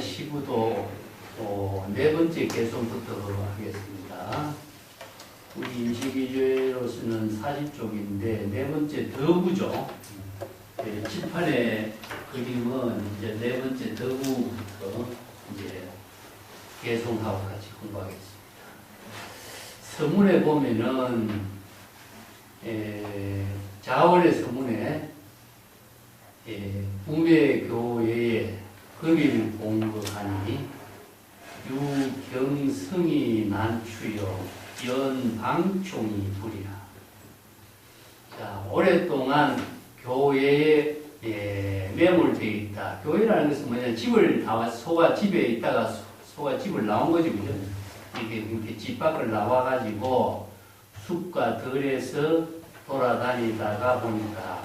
시부도 네 번째 개성부터 하겠습니다. 우리 임시기죄로서는 40쪽인데 네 번째 더구죠. 칠판의 그림은 이제 네 번째 더구부터 이제 개성하고 같이 공부하겠습니다. 서문에 보면은 자원의 서문에 구매교회에 금일 공거하니 유경성이 난추여 연방총이 부리라. 자, 오랫동안 교회에 매몰되어 있다. 교회라는 것은 뭐냐, 집을 나와 소가 집에 있다가 소가 집을 나온 거지, 그죠? 이렇게 집 밖을 나와가지고 숲과 들에서 돌아다니다가 보니까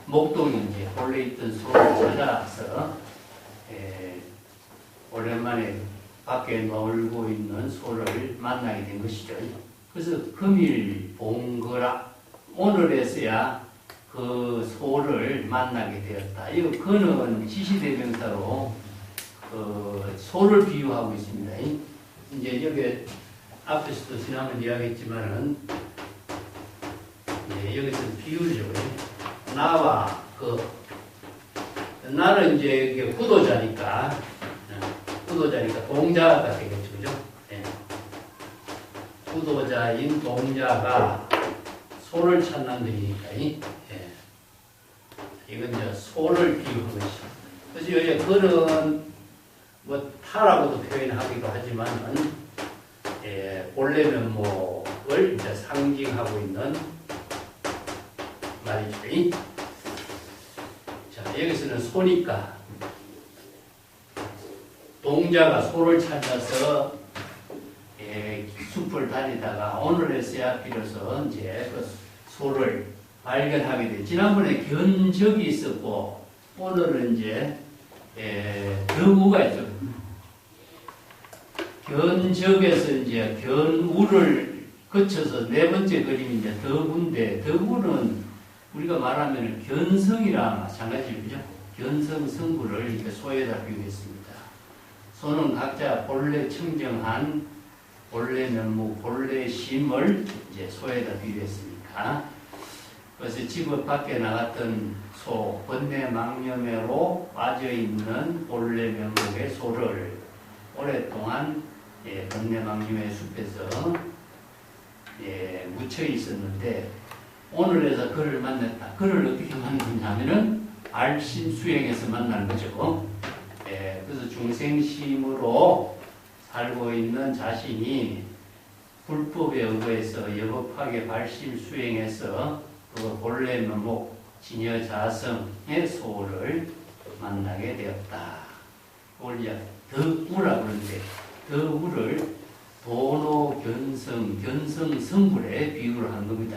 목동이 이제 본래 있던 소를 찾아서 오랜만에 밖에 놀고 있는 소를 만나게 된 것이죠. 그래서 금일 본 거라, 오늘에서야 그 소를 만나게 되었다. 이거 그는 지시대명사로 그 소를 비유하고 있습니다. 이제 여기 앞에서도 지난번 이야기했지만은 여기서 비유죠. 나와 나는 이제 구도자니까 동자가 되겠죠, 그죠? 구도자인 동자가 소를 찾는 데니까 이건 이제 소를 비유한 것이죠. 그래서 여기 그는 뭐 타라고도 표현하기도 하지만은 본래 면목을 이제 상징하고 있는 말이죠. 자, 여기서는 소니까 동자가 소를 찾아서 숲을 다니다가 오늘에서야 비로소 이제 그 소를 발견하게 돼. 지난번에 견적이 있었고 오늘은 이제 더우가 있죠. 견적에서 이제 견우를 거쳐서 네 번째 그림이 이제 더구인데, 더구는 우리가 말하면 견성이랑 마찬가지죠, 그죠? 견성 성구를 이렇게 소에다 비유했습니다. 소는 각자 본래 청정한 본래 면목, 본래 심을 이제 소에다 비유했으니까. 그래서 집 밖에 나갔던 소, 번뇌망념으로 빠져있는 본래 면목의 소를 오랫동안 번뇌망념의 숲에서 묻혀 있었는데, 오늘에서 그를 만났다. 그를 어떻게 만났냐면은 알심수행에서 만난 거죠. 그래서 중생심으로 살고 있는 자신이 불법에 의거해서 여법하게 발심수행해서 그 본래 면목 진여자성의 소를 만나게 되었다. 그걸 이제 더우라 그러는데, 더우를 도노견성, 견성성불에 비유를 한 겁니다.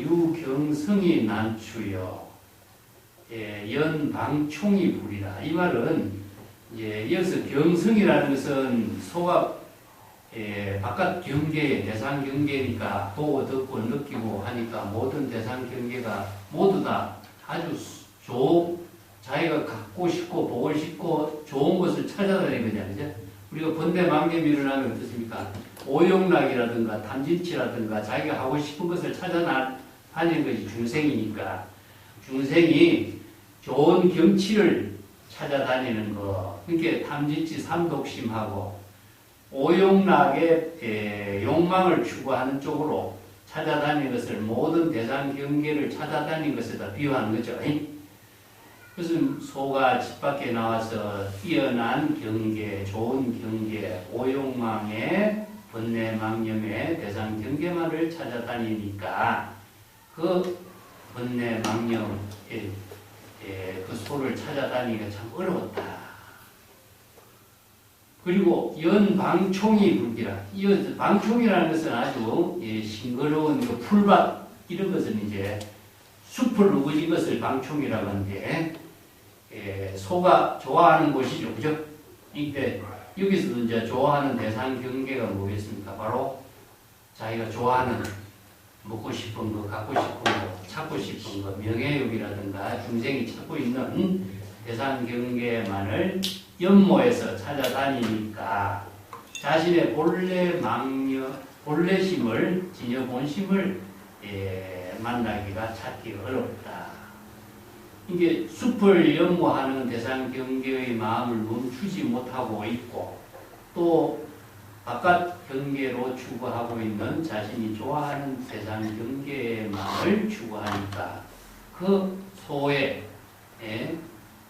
유경성이 난추여 연방총이 부리라. 이 말은 이제 여기서 경성이라는 것은 소가 바깥 경계에 대상 경계니까 보고 듣고 느끼고 하니까 모든 대상 경계가 모두 다 아주 자기가 갖고 싶고 보고 싶고 좋은 것을 찾아다니는 거냐, 그죠? 우리가 번뇌망념이 일어나면 어떻습니까? 오용락이라든가 탐진치라든가 자기가 하고 싶은 것을 찾아다니는 것이 중생이니까, 중생이 좋은 경치를 찾아다니는 거, 그러니까 탐진치 삼독심하고 오용락의 욕망을 추구하는 쪽으로 찾아다니는 것을, 모든 대상 경계를 찾아다니는 것에다 비유하는 거죠. 그래서 소가 집 밖에 나와서 뛰어난 경계, 좋은 경계, 오욕망의 번뇌망념의 대상 경계만을 찾아다니니까 그 번뇌망념, 그 소를 찾아다니기가 참 어려웠다. 그리고 연방총이 불기라. 이 방총이라는 것은 아주 싱그러운 풀밭, 이런 것은 이제 숲을 우거진 것을 방총이라고 하는데, 소가 좋아하는 곳이죠, 그죠? 그러니까 여기서도 이제 좋아하는 대상 경계가 뭐겠습니까? 바로 자기가 좋아하는 먹고 싶은 거, 갖고 싶은 거, 찾고 싶은 거, 명예욕이라든가 중생이 찾고 있는 대상 경계만을 연모해서 찾아다니니까 자신의 본래심을, 진여 본심을 만나기가 찾기 어렵다. 이게 숲을 연모하는 대상 경계의 마음을 멈추지 못하고 있고 또 바깥 경계로 추구하고 있는 자신이 좋아하는 대상 경계의 마음을 추구하니까 그 소의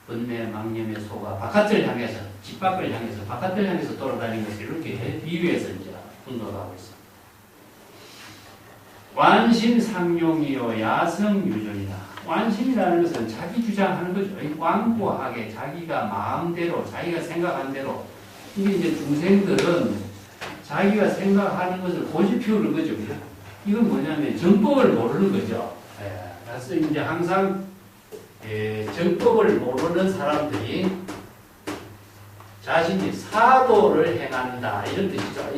번뇌 망념의 소가 바깥을 향해서 집 밖을 향해서 바깥을 향해서 돌아다니는 것을 이렇게 비유해서 이제 분석하고 있습니다. 완심상용이요 야성유전이다. 완심이라는 것은 자기 주장하는 거죠. 완고하게 자기가 마음대로 자기가 생각한 대로. 이게 이제 중생들은 자기가 생각하는 것을 고집 피우는 거죠. 이건 뭐냐면 정법을 모르는 거죠. 그래서 이제 항상 정법을 모르는 사람들이 자신이 사도를 행한다 이런 뜻이죠.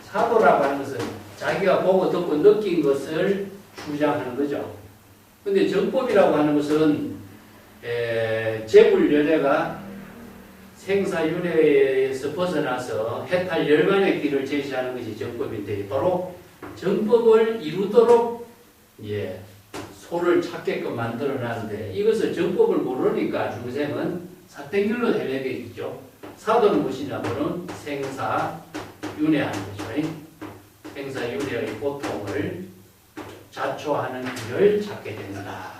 사도라고 하는 것은 자기가 보고 듣고 느낀 것을 주장하는 거죠. 근데 정법이라고 하는 것은 재불열애가 생사윤회에서 벗어나서 해탈 열반의 길을 제시하는 것이 정법인데 바로 정법을 이루도록 소를 찾게끔 만들어놨는데 이것을 정법을 모르니까 중생은 사땡길로 헤매게 있죠. 사도는 무엇이냐면은 생사윤회하는 거죠. 생사윤회의 고통을 자초하는 길을 찾게 된다.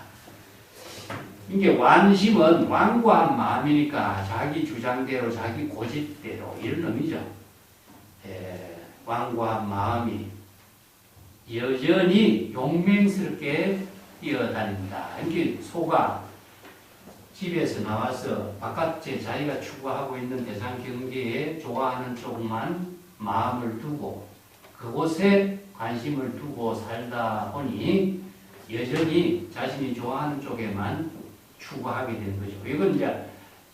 이게 완심은 완고한 마음이니까 자기 주장대로 자기 고집대로 이런 의미죠. 완고한 마음이 여전히 용맹스럽게 뛰어다닙니다. 이렇게 소가 집에서 나와서 바깥에 자기가 추구하고 있는 대상 경계에 좋아하는 쪽만 마음을 두고 그곳에 관심을 두고 살다 보니 여전히 자신이 좋아하는 쪽에만 추구하게 되는 거죠. 이건 이제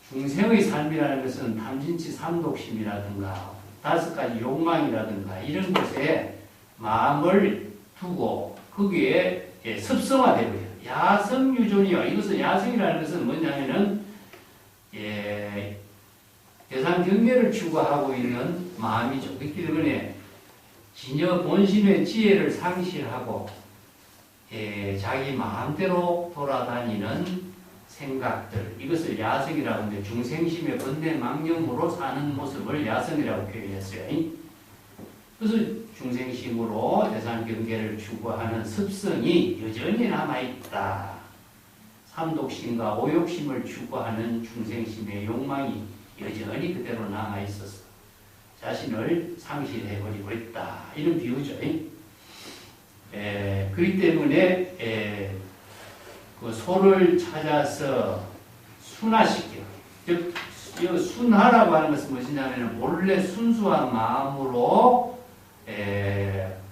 중생의 삶이라는 것은 탐진치 삼독심이라든가 5가지 욕망이라든가 이런 것에 마음을 두고 거기에 습성화되고요. 야성유존이요. 이것은 야성이라는 것은 뭐냐면은 대상 경계를 추구하고 있는 마음이죠. 그렇기 때문에 진여 본심의 지혜를 상실하고 자기 마음대로 돌아다니는 생각들 이것을 야성이라고 하는데 중생심의 번뇌 망념으로 사는 모습을 야성이라고 표현했어요. 그래서 중생심으로 대상 경계를 추구하는 습성이 여전히 남아있다. 삼독심과 오욕심을 추구하는 중생심의 욕망이 여전히 그대로 남아있어서 자신을 상실해버리고 있다. 이런 비유죠. 그렇기 때문에 그 소를 찾아서 순화시켜. 즉, 이 순화라고 하는 것은 무엇이냐면 본래 순수한 마음으로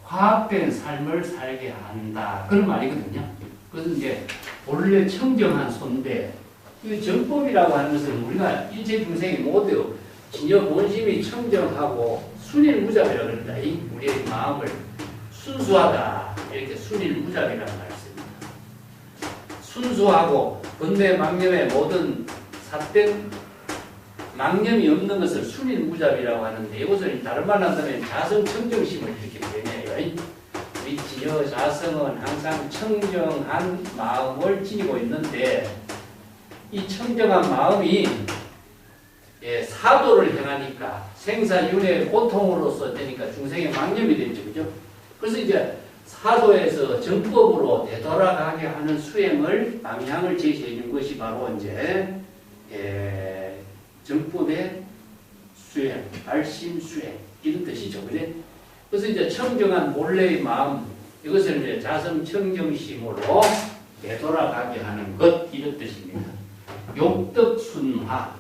화합된 삶을 살게 한다. 그런 말이거든요. 그것은 이제 본래 청정한 소인데 이 정법이라고 하는 것은 우리가 일체 중생이 모두 진여 본심이 청정하고 순일무잡이라고 그럽니다. 우리의 마음을 순수하다. 이렇게 순일무잡이라는 말씀입니다. 순수하고 번뇌 망념의 모든 삿된 망념이 없는 것을 순일무잡이라고 하는데 이것을 다른 말로 한다면 자성청정심을 이렇게 표현해요. 우리 진여 자성은 항상 청정한 마음을 지니고 있는데 이 청정한 마음이 사도를 향하니까 생사윤회의 고통으로서 되니까 중생의 망념이 되죠. 그죠? 그래서 이제 사도에서 정법으로 되돌아가게 하는 수행을 방향을 제시해 준 것이 바로 이제 정법의 수행, 발심 수행 이런 뜻이죠. 그래? 그래서 이제 청정한 본래의 마음 이것을 이제 자성 청정심으로 되돌아가게 하는 것 이런 뜻입니다. 욕덕 순화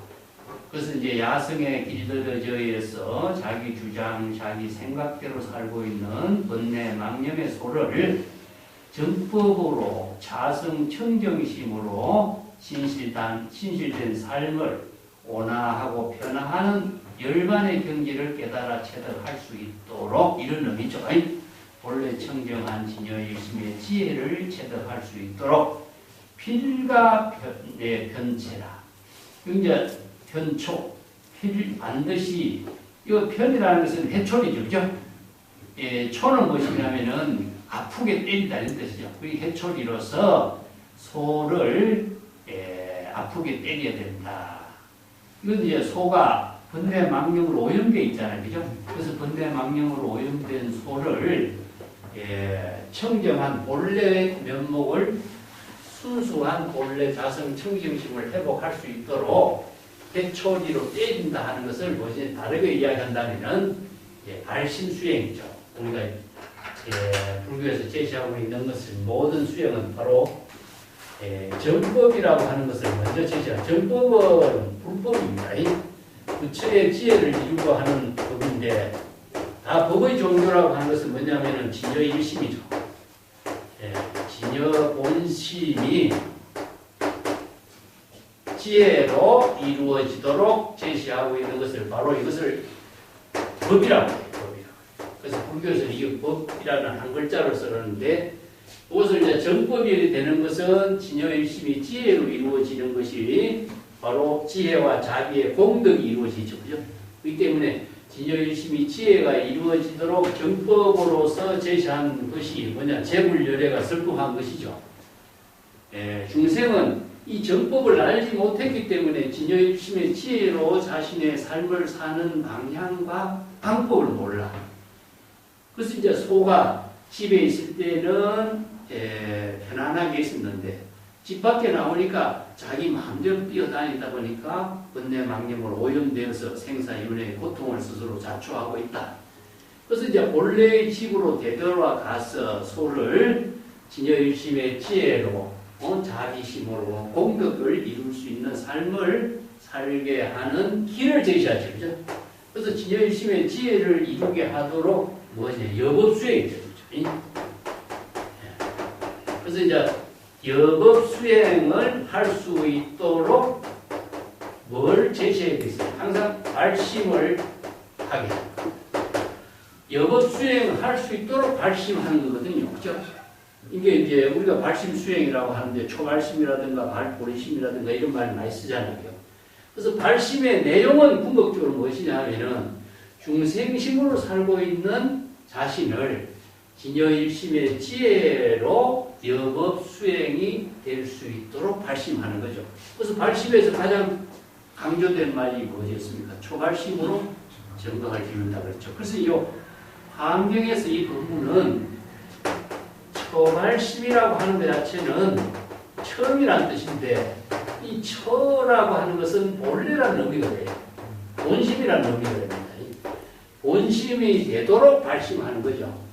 그것은 이제 야성에 길들여져 있어 자기 주장, 자기 생각대로 살고 있는 번뇌 망념의 소를 정법으로 자성 청정심으로 신실된 삶을 온화하고 편안한 열반의 경지를 깨달아 체득할 수 있도록 이런 의미죠. 본래 청정한 진여일심의 지혜를 체득할 수 있도록 필과 편체라. 이제 편촉, 반드시 이 편이라는 것은 해초리죠, 그죠? 초는 무엇이냐면은 아프게 때린다 이런 뜻이죠. 그 해초리로서 소를 아프게 때려야 된다. 이건 이제 소가 번뇌망령으로 오염되어 있잖아요, 그죠? 그래서 번뇌망령으로 오염된 소를 청정한 본래의 면목을 순수한 본래 자성 청정심을 회복할 수 있도록 해초리로 때린다 하는 것을 뭐지 다르게 이야기한다면은 발심수행이죠. 우리가 불교에서 제시하고 있는 것은 모든 수행은 바로 정법이라고 하는 것을 먼저 제시하죠. 정법은 불법입니다. 부처의 지혜를 이루고 하는 법인데 다 법의 종교라고 하는 것은 뭐냐면은 진여일심이죠. 진여 본심이 지혜로 이루어지도록 제시하고 있는 것을 바로 이것을 법이라고 해요. 그래서 불교에서는 이 법이라는 한 글자를 쓰는데 이것을 이제 정법이 되는 것은 진여일심이 지혜로 이루어지는 것이 바로 지혜와 자비의 공덕이 이루어지죠. 그죠? 그렇기 때문에 진여일심이 지혜가 이루어지도록 정법으로서 제시한 것이 뭐냐? 재불열애가 설법한 것이죠. 중생은 이 정법을 알지 못했기 때문에 진여일심의 지혜로 자신의 삶을 사는 방향과 방법을 몰라. 그래서 이제 소가 집에 있을 때는 편안하게 있었는데 집 밖에 나오니까 자기 마음대로 뛰어다니다 보니까 번뇌망념으로 오염되어서 생사윤회의 고통을 스스로 자초하고 있다. 그래서 이제 본래의 집으로 되돌아가서 소를 진여일심의 지혜로 자비심으로 공덕을 이룰 수 있는 삶을 살게 하는 길을 제시하죠. 그죠? 그래서 진여일심의 지혜를 이루게 하도록 여법수행이죠. 그래서 이제 여법수행을 할 수 있도록 뭘 제시해야 되겠어요? 항상 발심을 하게 합니다. 여법수행을 할 수 있도록 발심하는 거거든요. 그죠? 이게 이제 우리가 발심수행이라고 하는데 초발심이라든가 발보리심이라든가 이런 말 많이 쓰잖아요. 그래서 발심의 내용은 궁극적으로 무엇이냐 하면은 중생심으로 살고 있는 자신을 진여일심의 지혜로 여법수행이 될 수 있도록 발심하는 거죠. 그래서 발심에서 가장 강조된 말이 무엇이었습니까? 초발심으로 정각을 이룬다 그랬죠. 그래서 이 환경에서 이 부분은 초발심이라고 하는 것 자체는 처음이라는 뜻인데 이 처라고 하는 것은 본래라는 의미가 돼요. 본심이라는 의미가 됩니다. 본심이 되도록 발심하는 거죠.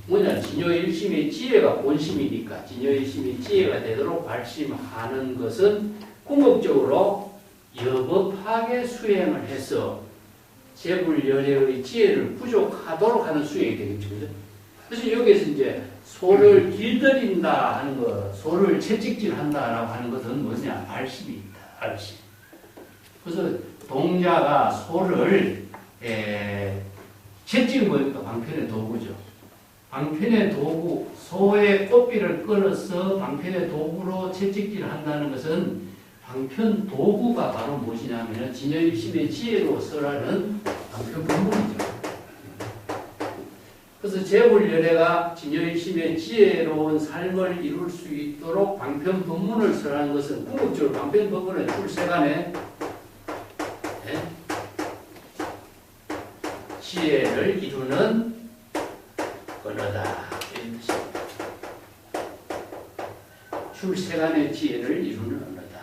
뭐냐, 진여일심의 지혜가 본심이니까 진여일심의 지혜가 되도록 발심하는 것은 궁극적으로 여법하게 수행을 해서 재불열애의 지혜를 부족하도록 하는 수행이 되겠죠. 그죠? 그래서 여기에서 이제 소를 길들인다 하는 것, 소를 채찍질한다라고 하는 것은 뭐냐, 발심입니다. 발심. 그래서 동자가 소를 채찍은 뭐니까 방편의 도구죠. 방편의 도구, 소의 꽃비를 끊어서 방편의 도구로 채찍질을 한다는 것은 방편 도구가 바로 무엇이냐면 진여일심의 지혜로 설하는 방편 본문이죠. 그래서 재불열애가 진여일심의 지혜로운 삶을 이룰 수 있도록 방편 본문을 설하는 것은 궁극적으로 방편 본문의 출세간에 지혜를 이루는 언어다. 이런 뜻입니다. 출세간의 지혜를 이루는 언어다.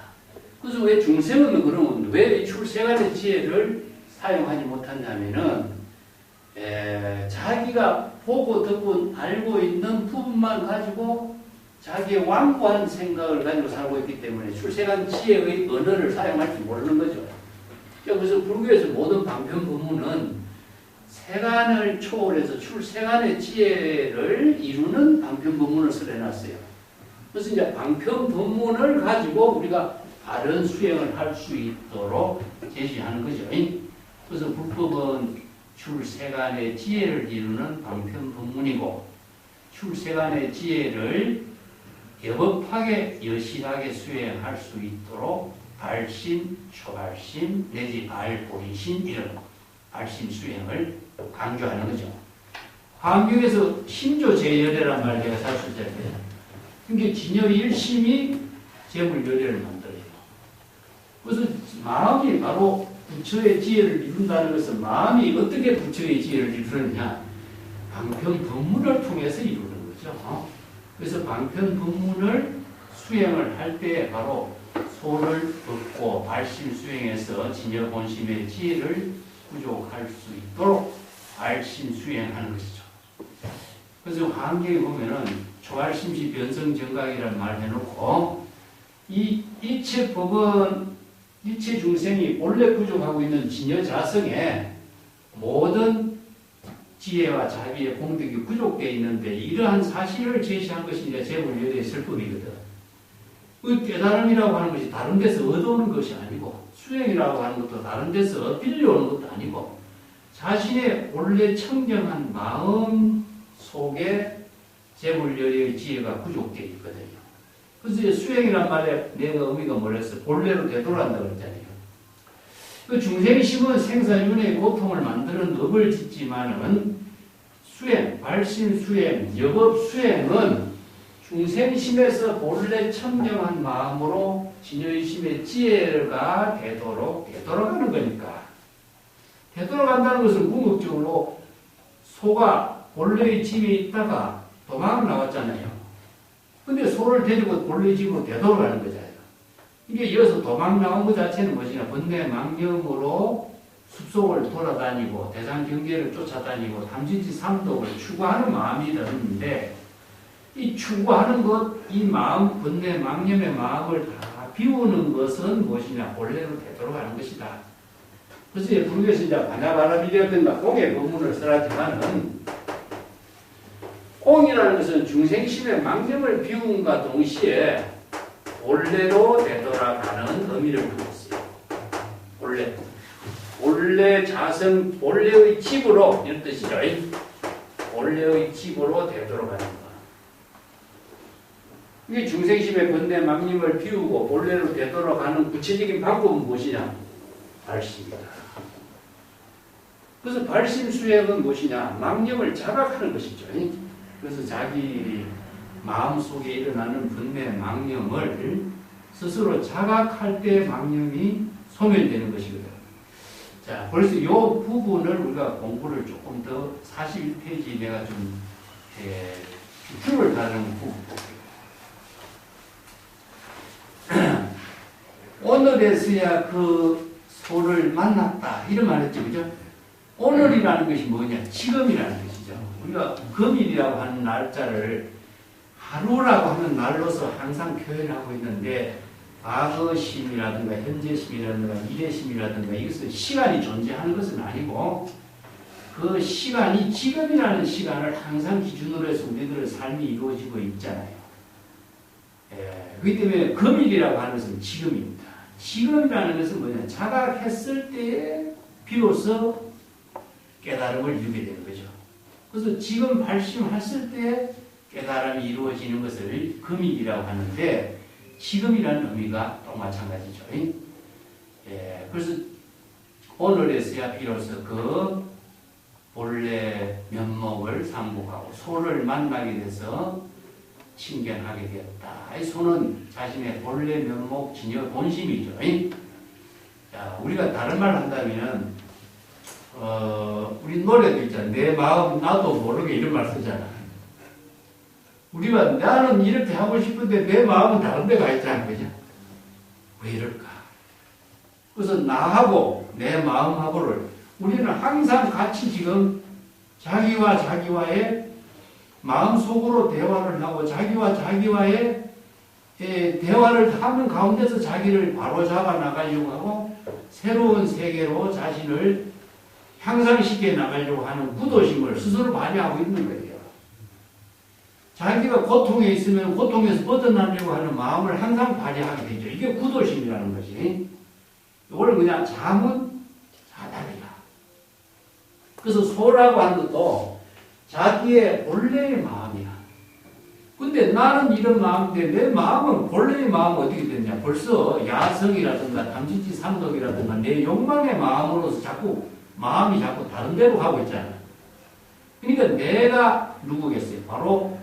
그래서 왜 중생은 그러면 왜 출세간의 지혜를 사용하지 못하냐면은 자기가 보고 듣고 알고 있는 부분만 가지고 자기의 완고한 생각을 가지고 살고 있기 때문에 출세간 지혜의 언어를 사용할지 모르는 거죠. 그래서 불교에서 모든 방편 법문은 세간을 초월해서 출세간의 지혜를 이루는 방편 법문을 설해놨어요. 그래서 이제 방편 법문을 가지고 우리가 바른 수행을 할 수 있도록 제시하는 거죠. 그래서 불법은 출세간의 지혜를 이루는 방편 법문이고 출세간의 지혜를 여법하게 여실하게 수행할 수 있도록 발심, 초발심, 내지 발보이심 이런 발심 수행을 강조하는 거죠. 화엄경에서 심조제열애란 말을 제가 사실 때 그러니까 진여 일심이 재물열애를 만들어요. 그래서 마음이 바로 부처의 지혜를 이룬다는 것은 마음이 어떻게 부처의 지혜를 이루느냐 방편법문을 통해서 이루는 거죠. 그래서 방편법문을 수행을 할 때 바로 소를 얻고 발심 수행해서 진여본심의 지혜를 구족할 수 있도록 발심 수행하는 것이죠. 그래서 화엄경에 보면은 초발심시 변성정각이라는 말을 해놓고 이 이체법은 이체 중생이 본래 구족하고 있는 진여자성에 모든 지혜와 자비의 공덕이 구족되어 있는데 이러한 사실을 제시한 것이 이제 재물열애의 설법이거든. 그 깨달음이라고 하는 것이 다른 데서 얻어오는 것이 아니고 수행이라고 하는 것도 다른 데서 빌려오는 것도 아니고 자신의 원래 청정한 마음 속에 재물열애의 지혜가 구족되어 있거든요. 그래서 이제 수행이란 말에 내가 의미가 뭐랬어? 본래로 되돌아간다고 그랬잖아요. 그 중생심은 생사윤회의 고통을 만드는 업을 짓지만은 수행, 발심 수행, 여법 수행은 중생심에서 본래 청정한 마음으로 진여의심의 지혜가 되돌아가는 거니까. 되돌아간다는 것은 궁극적으로 소가 본래의 집에 있다가 도망을 나왔잖아요. 근데 소를 데리고 본래의 집으로 되돌아가는 거잖아요. 이게 이어서 도망 나온 것 자체는 무엇이냐? 번뇌망념으로 숲속을 돌아다니고 대상경계를 쫓아다니고 삼진지 삼독을 추구하는 마음이 드는데 이 추구하는 것, 이 마음, 번뇌망념의 마음을 다 비우는 것은 무엇이냐? 본래로 되돌아가는 것이다. 그래서 불교에서 이제 반야바라밀이라든가 공의 법문을 써라지만은 공이라는 것은 중생심의 망념을 비움과 동시에 본래로 되돌아가는 의미를 두고 있어요. 본래 자성, 본래의 집으로 이런 뜻이죠. 본래의 집으로 되돌아가는 것. 이게 중생심의 번뇌 망념을 비우고 본래로 되돌아가는 구체적인 방법은 무엇이냐? 발심이다. 그래서 발심 수행은 무엇이냐? 망념을 자각하는 것이죠. 그래서 자기 마음속에 일어나는 번뇌 망념을 스스로 자각할 때 망념이 소멸되는 것이거든. 자, 벌써 이 부분을 우리가 공부를 조금 더 41페이지 내가 좀 줄을 다는 부분 볼게요. 오늘에서야 그 소를 만났다 이런 말 했죠. 그죠? 오늘이라는 것이 뭐냐? 지금이라는 것이죠. 우리가 금일이라고 하는 날짜를 하루라고 하는 날로서 항상 표현하고 있는데 과거심이라든가 현재심이라든가 미래심이라든가 이것은 시간이 존재하는 것은 아니고 그 시간이 지금이라는 시간을 항상 기준으로 해서 우리들의 삶이 이루어지고 있잖아요. 그렇기 때문에 금일이라고 하는 것은 지금입니다. 지금이라는 것은 뭐냐? 자각했을 때에 비로소 깨달음을 이루게 되는 거죠. 그래서 지금 발심했을 때 깨달음이 이루어지는 것을 금일이라고 하는데 지금이라는 의미가 또 마찬가지죠. 그래서 오늘에서야 비로소 그 본래 면목을 상복하고 소를 만나게 돼서 친견하게 되었다. 이 소는 자신의 본래 면목 진여 본심이죠. 자, 우리가 다른 말 한다면 우리 노래도 있잖아. 내 마음 나도 모르게 이런 말 쓰잖아. 우리가 나는 이렇게 하고 싶은데 내 마음은 다른 데 가 있잖아. 그죠? 왜 이럴까? 그래서 나하고 내 마음하고를 우리는 항상 같이 지금 자기와 자기와의 마음속으로 대화를 하고 자기와 자기와의 대화를 하는 가운데서 자기를 바로잡아 나가려고 하고 새로운 세계로 자신을 향상시켜 나가려고 하는 구도심을 스스로 발휘하고 있는 거예요. 자기가 고통에 있으면 고통에서 벗어나려고 하는 마음을 항상 발휘하게 되죠. 이게 구도심이라는 것이. 이걸 그냥 자문, 자달이다. 그래서 소라고 하는 것도 자기의 본래의 마음이야. 근데 나는 이런 마음인데 내 마음은 본래의 마음은 어떻게 됐냐? 벌써 야성이라든가 탐진치 삼독이라든가 내 욕망의 마음으로서 마음이 자꾸 다른 데로 가고 있잖아. 그러니까 내가 누구겠어요? 바로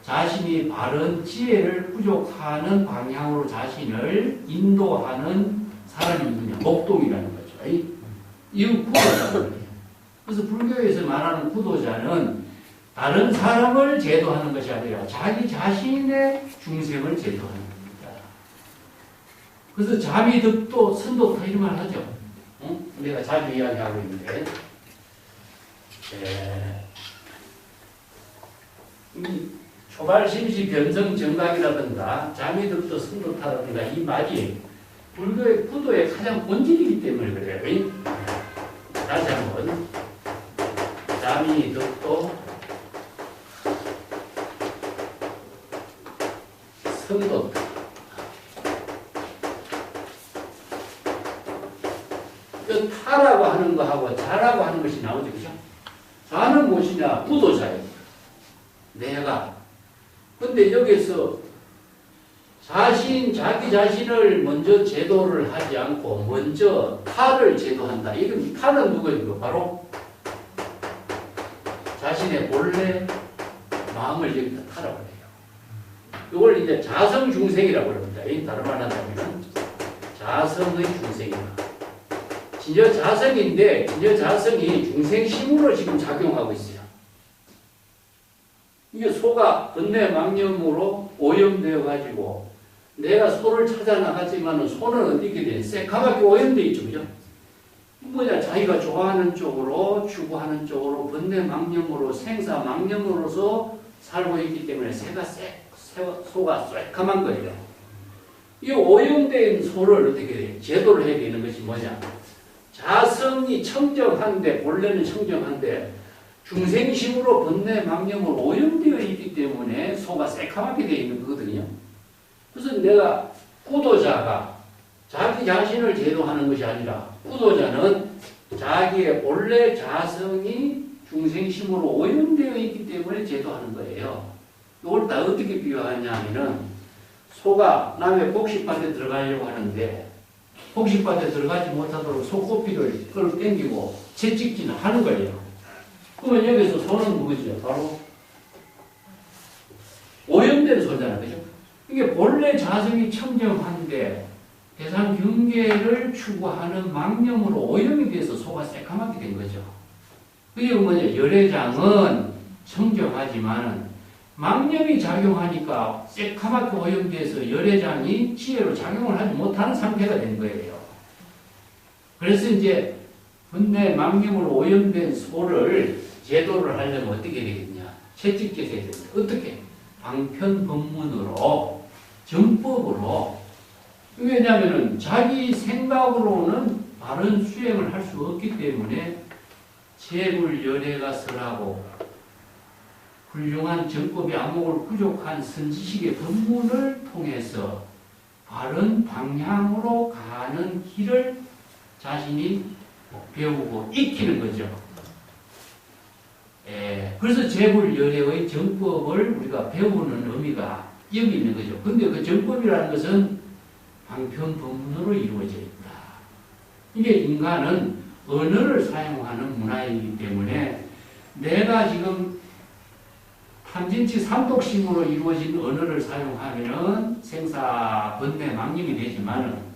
자신이 바른 지혜를 부족하는 방향으로 자신을 인도하는 사람이 누구냐? 목동이라는 거죠. 이건 구도자는 거예요. 그래서 불교에서 말하는 구도자는 다른 사람을 제도하는 것이 아니라 자기 자신의 중생을 제도하는 겁니다. 그래서 자비득도 선도타 이런 말 하죠. 응? 내가 자주 이야기하고 있는데 이 초발심시 변성정각이라든가 자비득도 선도타라든가 이 말이 불교의 구도의 가장 본질이기 때문에 그래요. 다시 한번 자비득도 선도타. 그 타라고 하는 거하고 자라고 하는 것이 나오죠. 그죠? 자는 무엇이냐? 구도자예요. 내가. 근데 여기서 자기 자신을 먼저 제도를 하지 않고 먼저 타를 제도한다. 이건 타는 누구예요? 바로 자신의 본래 마음을 여기다 타라고 해요. 이걸 이제 자성 중생이라고 합니다. 다른 말 한다면 자성의 중생이다. 진여 자성인데 진여 자성이 중생심으로 지금 작용하고 있어요. 이게 소가 번뇌 망념으로 오염되어 가지고 내가 소를 찾아 나가지만 소는 어디게 돼? 새카맣게 오염되어 있죠. 그죠? 뭐냐? 자기가 좋아하는 쪽으로 추구하는 쪽으로 번뇌 망념으로 생사 망념으로서 살고 있기 때문에 소가 새카만 거예요. 이 오염된 소를 어떻게 돼? 제도를 해야 되는 것이 뭐냐? 자성이 청정한데 본래는 청정한데 중생심으로 번뇌 망념으로 오염되어 있기 때문에 소가 새카맣게 되어 있는 거거든요. 그래서 내가 구도자가 자기 자신을 제도하는 것이 아니라 구도자는 자기의 본래 자성이 중생심으로 오염되어 있기 때문에 제도하는 거예요. 이걸 다 어떻게 비유하냐 하면은 소가 남의 복식밭에 들어가려고 하는데 복식밭에 들어가지 못하도록 소꼬피를 끌어당기고 채찍질을 하는 거예요. 그러면 여기서 소는 누구죠? 바로 오염된 소잖아요. 그죠? 이게 본래 자성이 청정한데 대상 경계를 추구하는 망념으로 오염이 돼서 소가 새카맣게 된 거죠. 그게 뭐냐? 열애장은 청정하지만 망념이 작용하니까 새카맣게 오염돼서 열애장이 지혜로 작용을 하지 못하는 상태가 된 거예요. 그래서 이제 번뇌 망념으로 오염된 소를 제도를 하려면 어떻게 되겠냐? 채찍질해야 됩니다. 어떻게? 방편법문으로 정법으로. 왜냐하면 자기 생각으로는 바른 수행을 할 수 없기 때문에 재불열애가 설하고 훌륭한 정법이 안목을 부족한 선지식의 법문을 통해서 바른 방향으로 가는 길을 자신이 배우고 익히는 거죠. 그래서 재불열애의 정법을 우리가 배우는 의미가 여기 있는 거죠. 근데 그 정법이라는 것은 방편법문으로 이루어져 있다. 이게 인간은 언어를 사용하는 문화이기 때문에 내가 지금 탐진치 삼독심으로 이루어진 언어를 사용하면은 생사 번뇌 망념이 되지만은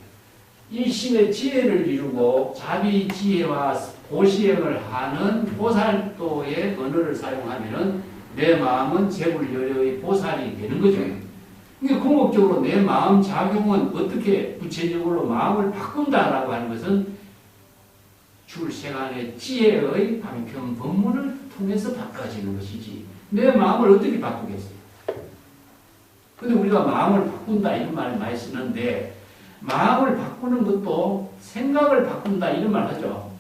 일심의 지혜를 이루고 자비 지혜와 보시행을 하는 보살도의 언어를 사용하면은 내 마음은 재불열애의 보살이 되는 거죠. 이게 궁극적으로 내 마음 작용은 어떻게 구체적으로 마음을 바꾼다라고 하는 것은 출생안의 지혜의 방편 법문을 통해서 바꿔지는 것이지 내 마음을 어떻게 바꾸겠어요? 근데 우리가 마음을 바꾼다 이런 말을 많이 쓰는데 마음을 바꾸는 것도 생각을 바꾼다 이런 말 하죠.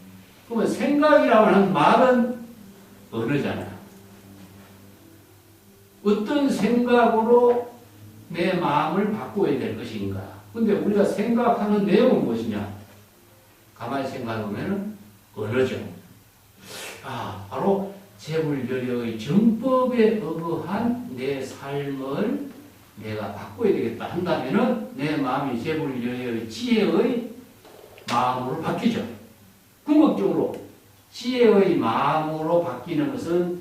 그러면 생각이라고 하는 말은 언어잖아요. 어떤 생각으로 내 마음을 바꿔야 될 것인가? 근데 우리가 생각하는 내용은 무엇이냐? 가만히 생각해보면 언어죠. 바로 재불열의 정법에 의거한 내 삶을 내가 바꿔야 되겠다 한다면은 내 마음이 재불열의 지혜의 마음으로 바뀌죠. 궁극적으로 지혜의 마음으로 바뀌는 것은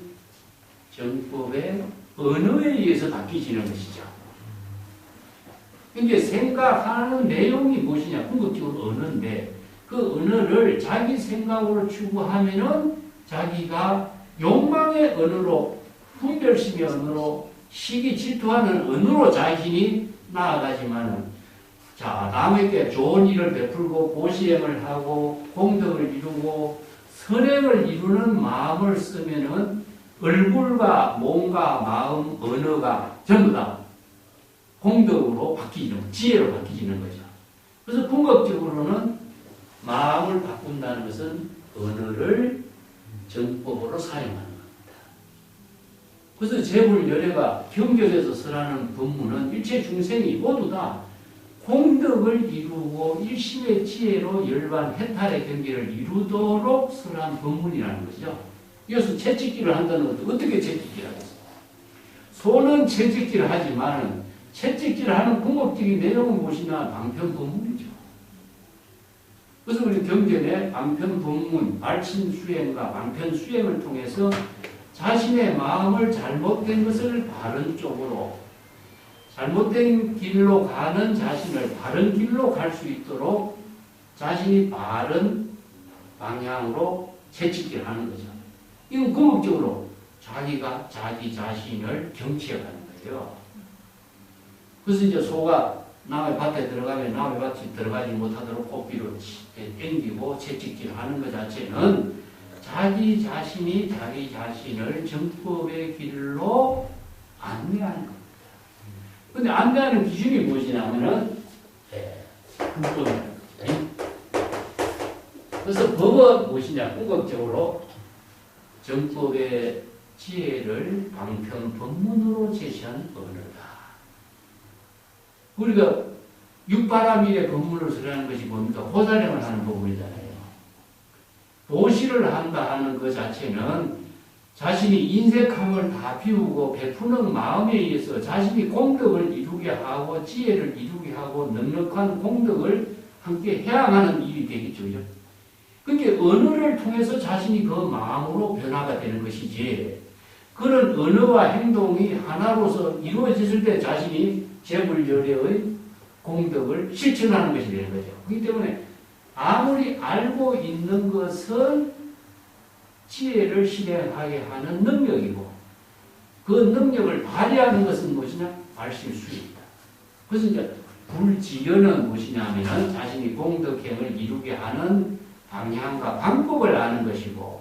정법의 언어에 의해서 바뀌지는 것이죠. 근데 생각하는 내용이 무엇이냐? 궁극적으로 언어인데 그 언어를 자기 생각으로 추구하면은 자기가 욕망의 언어로, 분별심의 언어로, 시기 질투하는 언어로 자신이 나아가지만은, 자, 남에게 좋은 일을 베풀고 고시행을 하고 공덕을 이루고 선행을 이루는 마음을 쓰면은 얼굴과 몸과 마음, 언어가 전부 다 공덕으로 바뀌는, 지혜로 바뀌는 거죠. 그래서 궁극적으로는 마음을 바꾼다는 것은 언어를 정법으로 사용하는 겁니다. 그래서 재불열애가 경전에서 설하는 법문은 일체 중생이 모두 다 공덕을 이루고 일심의 지혜로 열반 해탈의 경계를 이루도록 설한 법문이라는 거죠. 이것은 채찍질을 한다는 것도 어떻게 채찍질을 하겠어요? 소는 채찍질을 하지만 채찍질을 하는 궁극적인 내용은 무엇이냐? 방편법문이죠. 그래서 우리 경전에 방편법문, 발심수행과 방편수행을 통해서 자신의 마음을 잘못된 것을 바른 쪽으로, 잘못된 길로 가는 자신을 바른 길로 갈 수 있도록 자신이 바른 방향으로 채찍질하는 거죠. 이건 궁극적으로 자기가 자기 자신을 경치해가는 거예요. 그래서 이제 소가 남의 밭에 들어가면 남의 밭에 들어가지 못하도록 꽃비로 땡기고 채찍질하는 것 자체는 자기 자신이 자기 자신을 정법의 길로 안내하는 겁니다. 근데 안내하는 기준이 무엇이냐면은 불법이라는 거죠. 그래서 법은 무엇이냐? 궁극적으로 정법의 지혜를 방편법문으로 제시한 언어다. 우리가 육바라밀의 법문을 설하는 것이 뭡니까? 호사령을 하는 법문이잖아요. 보시를 한다 하는 그 자체는 자신이 인색함을 다 비우고 베푸는 마음에 의해서 자신이 공덕을 이루게 하고 지혜를 이루게 하고 넉넉한 공덕을 함께 해양하는 일이 되겠죠. 그러니까 언어를 통해서 자신이 그 마음으로 변화가 되는 것이지, 그런 언어와 행동이 하나로서 이루어졌을 때 자신이 재불열애의 공덕을 실천하는 것이 되는 거죠. 그렇기 때문에 아무리 알고 있는 것은 지혜를 실행하게 하는 능력이고, 그 능력을 발휘하는 것은 무엇이냐? 발심수입니다. 그래서 이제 불지연은 무엇이냐 하면 자신이 공덕행을 이루게 하는 방향과 방법을 아는 것이고,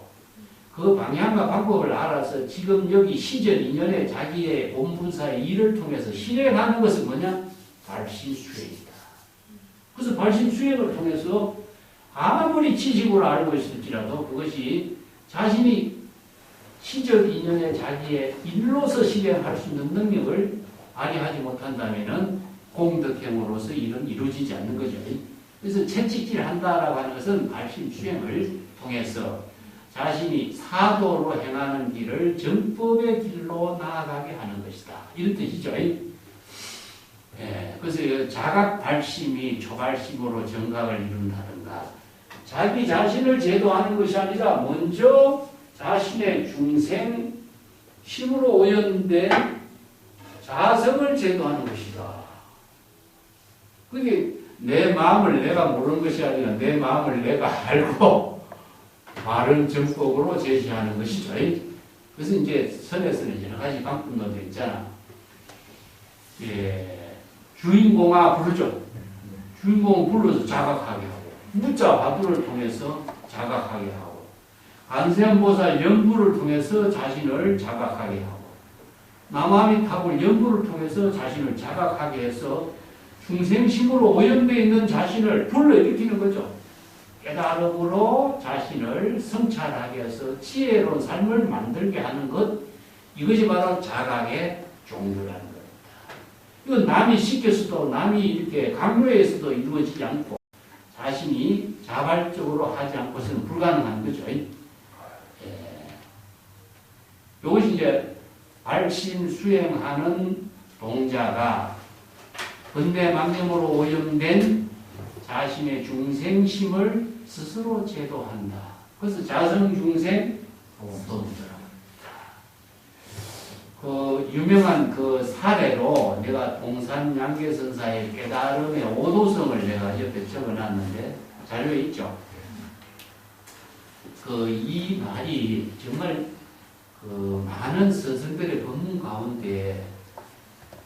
그 방향과 방법을 알아서 지금 여기 시절 인연에 자기의 본분사의 일을 통해서 실행하는 것은 뭐냐? 발심수행이다. 그래서 발심수행을 통해서 아무리 지식으로 알고 있을지라도 그것이 자신이 시절 인연에 자기의 일로서 실행할 수 있는 능력을 발휘하지 못한다면 공덕행으로서 일은 이루어지지 않는 거죠. 그래서 채찍질 한다라고 하는 것은 발심수행을 통해서 자신이 사도로 행하는 길을 정법의 길로 나아가게 하는 것이다. 이런 뜻이죠. 그래서 자각 발심이 초발심으로 정각을 이룬다든가, 자기 자신을 제도하는 것이 아니라 먼저 자신의 중생 힘으로 오염된 자성을 제도하는 것이다. 그게 내 마음을 내가 모르는 것이 아니라 내 마음을 내가 알고 바른 정법으로 제시하는 것이죠. 그래서 이제 선에서는 여러 가지 방법론도 있잖아. 주인공아 부르죠. 주인공 불러서 자각하게 하고, 무자 화두를 통해서 자각하게 하고, 관세음보살 연부를 통해서 자신을 자각하게 하고, 남아미타불 연부를 통해서 자신을 자각하게 해서 중생심으로 오염되어 있는 자신을 불러일으키는 거죠. 깨달음으로 자신을 성찰하게 해서 지혜로운 삶을 만들게 하는 것, 이것이 바로 자각의 종류라는 겁니다. 이건 남이 시켜서도 남이 이렇게 강요해서도 이루어지지 않고 자신이 자발적으로 하지 않고서는 불가능한 거죠. 이것이 이제 발심 수행하는 동자가 번뇌망념으로 오염된 자신의 중생심을 스스로 제도한다. 그래서 자성중생 도더라. 그 유명한 그 사례로 내가 동산양계선사의 깨달음의 오도성을 내가 옆에 적어놨는데 자료에 있죠. 그 이 말이 정말 그 많은 스승들의 법문 가운데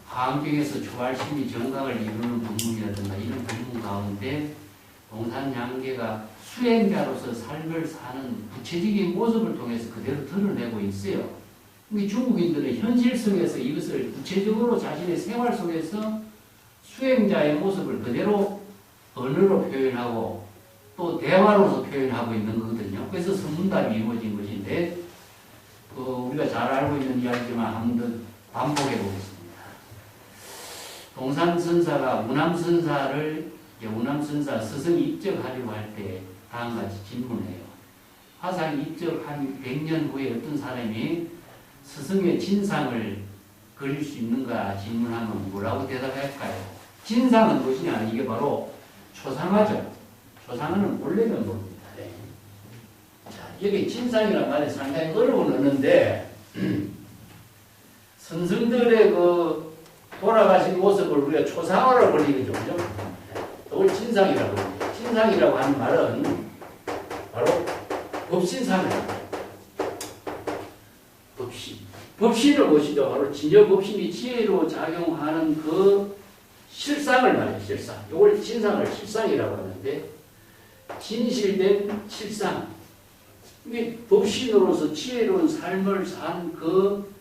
화엄경에서 초발심이 정각을 이루는 법문이라든가 이런 법문 가운데 동산양계가 수행자로서 삶을 사는 구체적인 모습을 통해서 그대로 드러내고 있어요. 근데 중국인들은 현실 속에서 이것을 구체적으로 자신의 생활 속에서 수행자의 모습을 그대로 언어로 표현하고 또 대화로서 표현하고 있는 거거든요. 그래서 선문답이 이루어진 것인데 우리가 잘 알고 있는 이야기지만 한번 더 반복해 보겠습니다. 동산선사가 우남선사 스승 입적하려고 할 때 다음과 같이 질문해요. 화상 입적 한 100년 후에 어떤 사람이 스승의 진상을 그릴 수 있는가 질문하면 뭐라고 대답할까요? 진상은 무엇이냐? 이게 바로 초상화죠. 초상화는 본래는 뭡니다. 네. 자, 여기 진상이라는 말이 상당히 어려운 언어인데 선생들의 그 돌아가신 모습을 우리가 초상화로 그리는 거죠. 그걸 진상이라고 합니다. 진상이라고 하는 말은 바로 법신상을 합니다. 법신. 법신을 보시죠. 바로 진여 법신이 지혜로 작용하는 그 실상을 말해요. 실상. 이걸 진상을 실상이라고 하는데 진실된 실상. 이게 법신으로서 지혜로운 삶을 산 그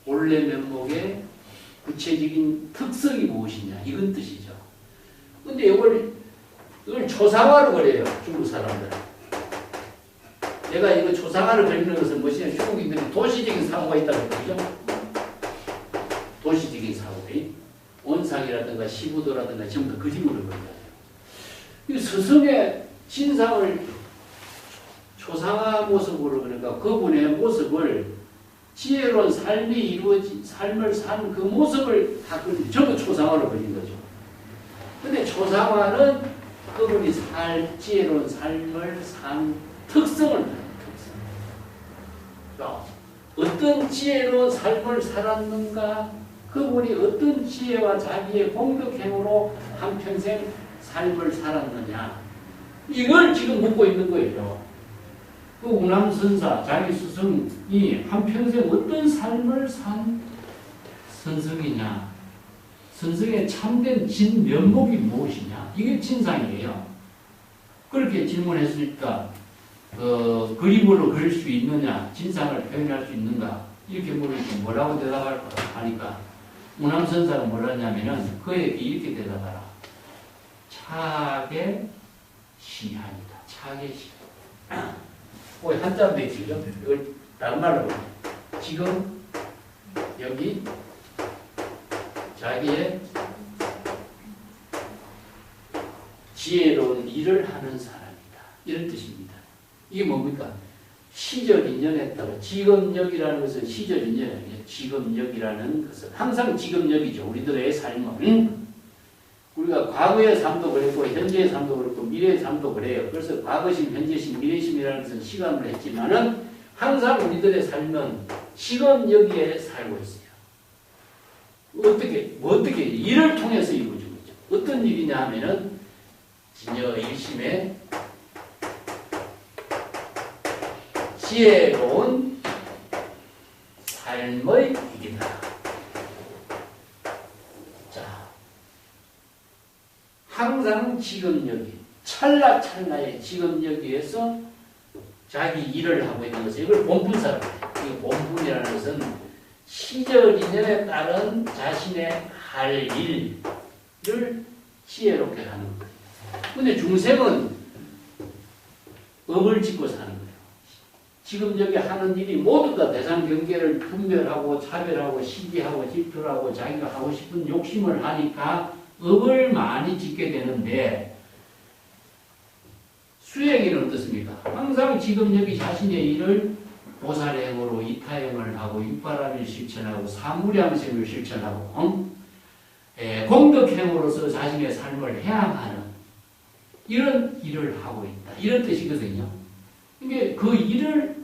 본래 면목의 구체적인 특성이 무엇이냐 이건 뜻이죠. 근데 이걸 초상화로 그려요. 중국 사람들은. 내가 이거 초상화를 그리는 것은 무엇이냐? 중국인들이 도시적인 사고가 있다고 그러죠. 도시적인 사고들이 원상이라든가 시부도라든가 전부 다 그림으로 그려요. 이 스승의 진상을 초상화 모습으로 그러니까 그분의 모습을 지혜로운 삶이 이루어진 삶을 산 그 모습을 다 전부 초상화로 그린 거죠. 근데 초상화는 그분이 지혜로운 삶을 산 특성을 말해요. 특성. 어떤 지혜로운 삶을 살았는가? 그분이 어떤 지혜와 자기의 공덕행으로 한평생 삶을 살았느냐? 이걸 지금 묻고 있는 거예요. 그 우남선사, 자기 스승이 한평생 어떤 삶을 산 선성이냐? 선성의 참된 진면목이 무엇이냐? 이게 진상이에요. 그렇게 질문했으니까 그림으로 그릴 수 있느냐? 진상을 표현할 수 있는가? 이렇게 물으니까 뭐라고 대답할까 하니까 우남선사가 뭐라 하냐면은 그에게 이렇게 대답하라. 차계 시한이다. 차계 시한. 한자인데 지금 이걸 다른 말로 보면 지금 여기 자기의 지혜로운 일을 하는 사람이다. 이런 뜻입니다. 이게 뭡니까? 시적인연했다고. 직업력이라는 것은 시적인연이에요. 직업력이라는 것은 항상 직업력이죠. 우리들의 삶은. 우리가 과거의 삶도 그랬고 현재의 삶도 그렇고 미래의 삶도 그래요. 그래서 과거심, 현재심, 미래심이라는 것은 시간을 했지만은 항상 우리들의 삶은 직업력에 살고 있어요. 어떻게 일을 통해서 이루어진 거죠. 어떤 일이냐 하면은 진여 일심의 지혜로운 삶의 일이다. 자, 항상 직업력이 찰나찰나의 직업력에서 자기 일을 하고 있는 것을 이걸 본분사라고 해요. 이 본분이라는 것은 시적 인연에 따른 자신의 할 일을 지혜롭게 하는 거예요. 근데 중생은 업을 짓고 사는 거예요. 지금 여기 하는 일이 모두 다 대상 경계를 분별하고 차별하고 시기하고 질투하고 자기가 하고 싶은 욕심을 하니까 업을 많이 짓게 되는데 수행이는 어떻습니까? 항상 지금 여기 자신의 일을 보살행으로 이타행을 하고 육바람일 실천하고 사무량생을 실천하고 공덕행으로서 자신의 삶을 해양하는 이런 일을 하고 있다. 이런 뜻이거든요. 이게 그 일을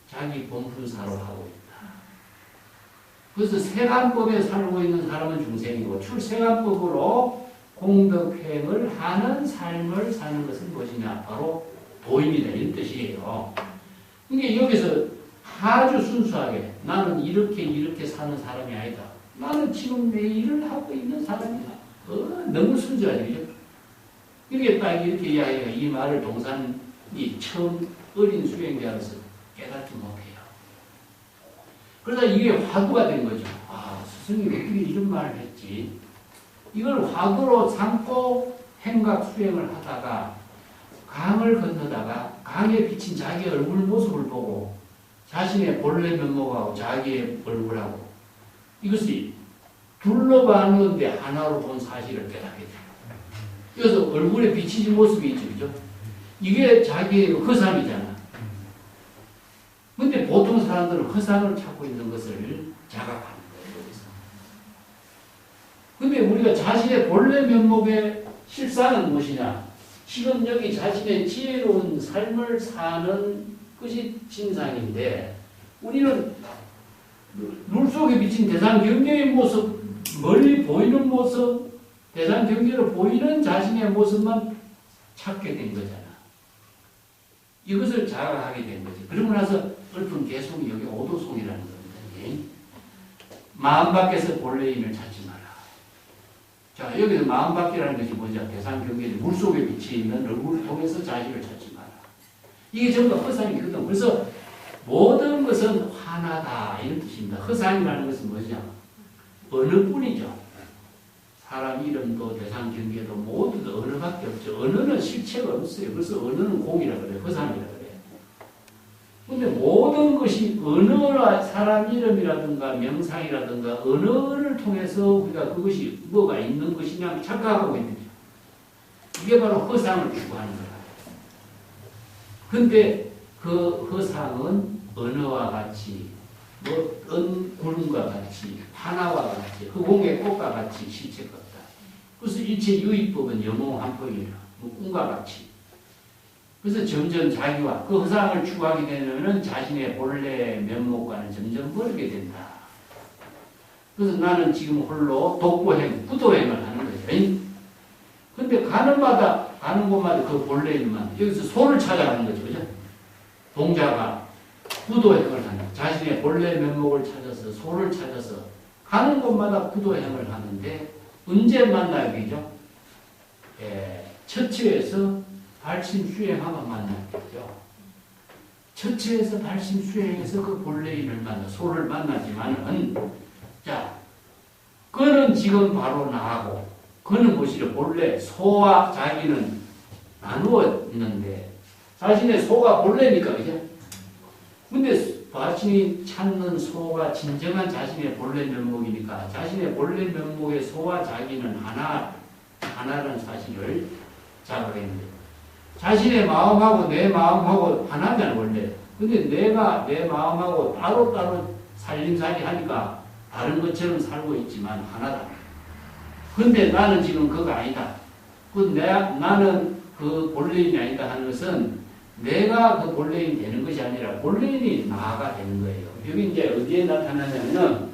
자기 본분사로 하고 있다. 그래서 세간법에 살고 있는 사람은 중생이고 출세간법으로 공덕행을 하는 삶을 사는 것은 무엇이냐? 바로 도입니다. 이런 뜻이에요. 이게 여기서 아주 순수하게 나는 이렇게 사는 사람이 아니다. 나는 지금 내 일을 하고 있는 사람이다. 너무 순수하죠. 이렇게 딱 이렇게 이야기가 이 말을 동산이 처음 어린 수행자로서 깨닫지 못해요. 그러다 이게 화두가 된 거죠. 아, 스승이 어떻게 이런 말을 했지? 이걸 화두로 삼고 행각 수행을 하다가 강을 건너다가 강에 비친 자기 얼굴 모습을 보고 자신의 본래 면목하고 자기의 얼굴하고 이것이 둘러봤는데 하나로 본 사실을 깨닫게 돼요. 그래서 얼굴에 비치진 모습이 있죠. 그죠? 이게 자기의 허상이잖아. 근데 보통 사람들은 허상을 찾고 있는 것을 자각하는 거예요. 여기서. 근데 우리가 자신의 본래 면목의 실상은 무엇이냐? 지금 여기 자신의 지혜로운 삶을 사는 것이 진상인데 우리는 물 속에 비친 대상 경계의 모습, 멀리 보이는 모습, 대상 경계로 보이는 자신의 모습만 찾게 된 거잖아. 이것을 자각하게 된 거지. 그러고 나서 읊은 개송이 여기 오도송이라는 겁니다. 마음 밖에서 본래인을 찾지 마라. 자, 여기서 마음 밖이라는 것이 뭐냐? 대상 경계에 물속에 비치 있는 얼굴을 통해서 자신을 찾지 마라. 이게 전부 허상이거든. 그래서 모든 것은 화나다 이런 뜻입니다. 허상이라는 것은 뭐냐? 어느 뿐이죠. 사람 이름도 대상 경계도 모두 다 언어밖에 없죠. 언어는 실체가 없어요. 그래서 언어는 공이라 그래요. 허상이라 그래요. 근데 모든 것이 언어라 사람 이름이라든가 명상이라든가 언어를 통해서 우리가 그것이 뭐가 있는 것이냐 착각하고 있는 거죠. 이게 바로 허상을 추구하는 거다. 근데 그 허상은 언어와 같이 구름과 같이 하나와 같이 허공의 꽃과 같이 실체가 없다. 그래서 일체 유의법은 영롱한법이라 꿈과 같이. 그래서 점점 자기와 그 허상을 추구하게 되면 자신의 본래 면목과는 점점 멀게 된다. 그래서 나는 지금 홀로 독보행, 부도행을 하는 거죠. 근데 가는 곳마다 그 본래인만 여기서 소를 찾아가는 거죠. 그죠? 동자가 부도행을 하는 자신의 본래 면목을 찾아서 소를 찾아서 가는 곳마다 부도행을 하는데 언제 만나기죠? 처처에서 발심 수행하면 만나겠죠. 처처에서 발심 수행해서 그 본래인을 만나 소를 만나지만은 자 그는 지금 바로 나하고 그는 무엇이죠? 본래 소와 자기는 나누어 있는데 자신의 소가 본래니까 그죠? 근데 자신이 찾는 소가 진정한 자신의 본래 면목이니까 자신의 본래 면목의 소와 자기는 하나라는 사실을 자각했는데 자신의 마음하고 내 마음하고 하나잖아 원래. 근데 내가 내 마음하고 따로따로 살림살이 하니까 다른 것처럼 살고 있지만 하나다. 근데 나는 지금 그거 아니다. 나는 그 본래인이 아니다 하는 것은 내가 그 본래인이 되는 것이 아니라 본래인이 나가 되는 거예요. 여기 이제 어디에 나타나냐면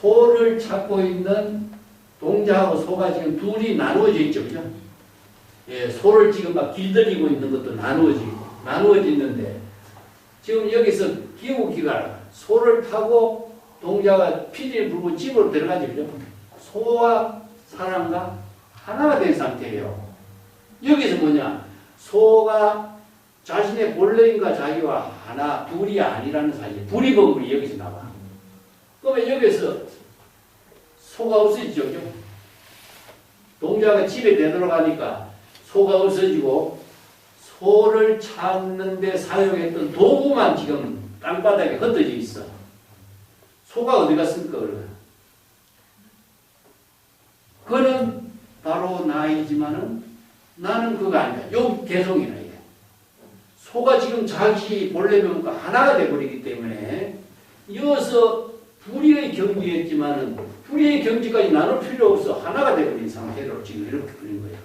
소를 찾고 있는 동자하고 소가 지금 둘이 나누어져 있죠. 그죠? 예, 소를 지금 막 길들이고 있는 것도 나누어져 있는데 지금 여기서 기우기가 소를 타고 동자가 피리를 불고 집으로 들어가죠. 그죠? 소와 사람과 하나가 된 상태예요. 여기서 뭐냐? 소가 자신의 본래인과 자기와 하나, 둘이 아니라는 사실. 불이범불이 여기서 나와. 그러면 여기서 소가 없어지죠. 그죠? 동자가 집에 되돌아가니까 소가 없어지고 소를 찾는 데 사용했던 도구만 지금 땅바닥에 흩어져 있어. 소가 어디 갔을까 그러면? 그는 바로 나이지만은 나는 그거 아니다. 요 개성이라 이게. 소가 지금 자기 본래 면목과 하나가 되어버리기 때문에 이어서 불의의 경지였지만은 불의의 경지까지 나눌 필요 없어 하나가 되어버린 상태로 지금 이렇게 버린 거예요.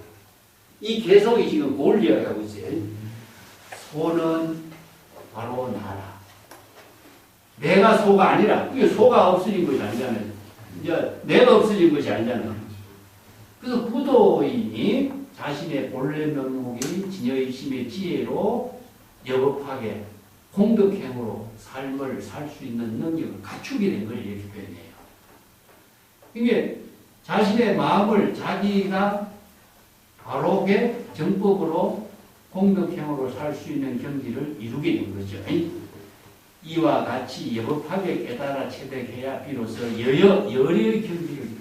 이 개성이 지금 그걸 이야기하고 있어요. 소는 바로 나라. 내가 소가 아니라, 이게 소가 없어진 것이 아니잖아요. 이제 내가 없어진 것이 아니잖아요. 그래서 부도인이 자신의 본래 면목인 진여의심의 지혜로 여법하게 공덕행으로 삶을 살 수 있는 능력을 갖추게 된 걸 이렇게 표현해요. 이게 자신의 마음을 자기가 바로게 정법으로 공덕행으로 살 수 있는 경지를 이루게 된 거죠. 이와 같이 여법하게 깨달아 체득해야 비로소 열의 경지를 이룹니다.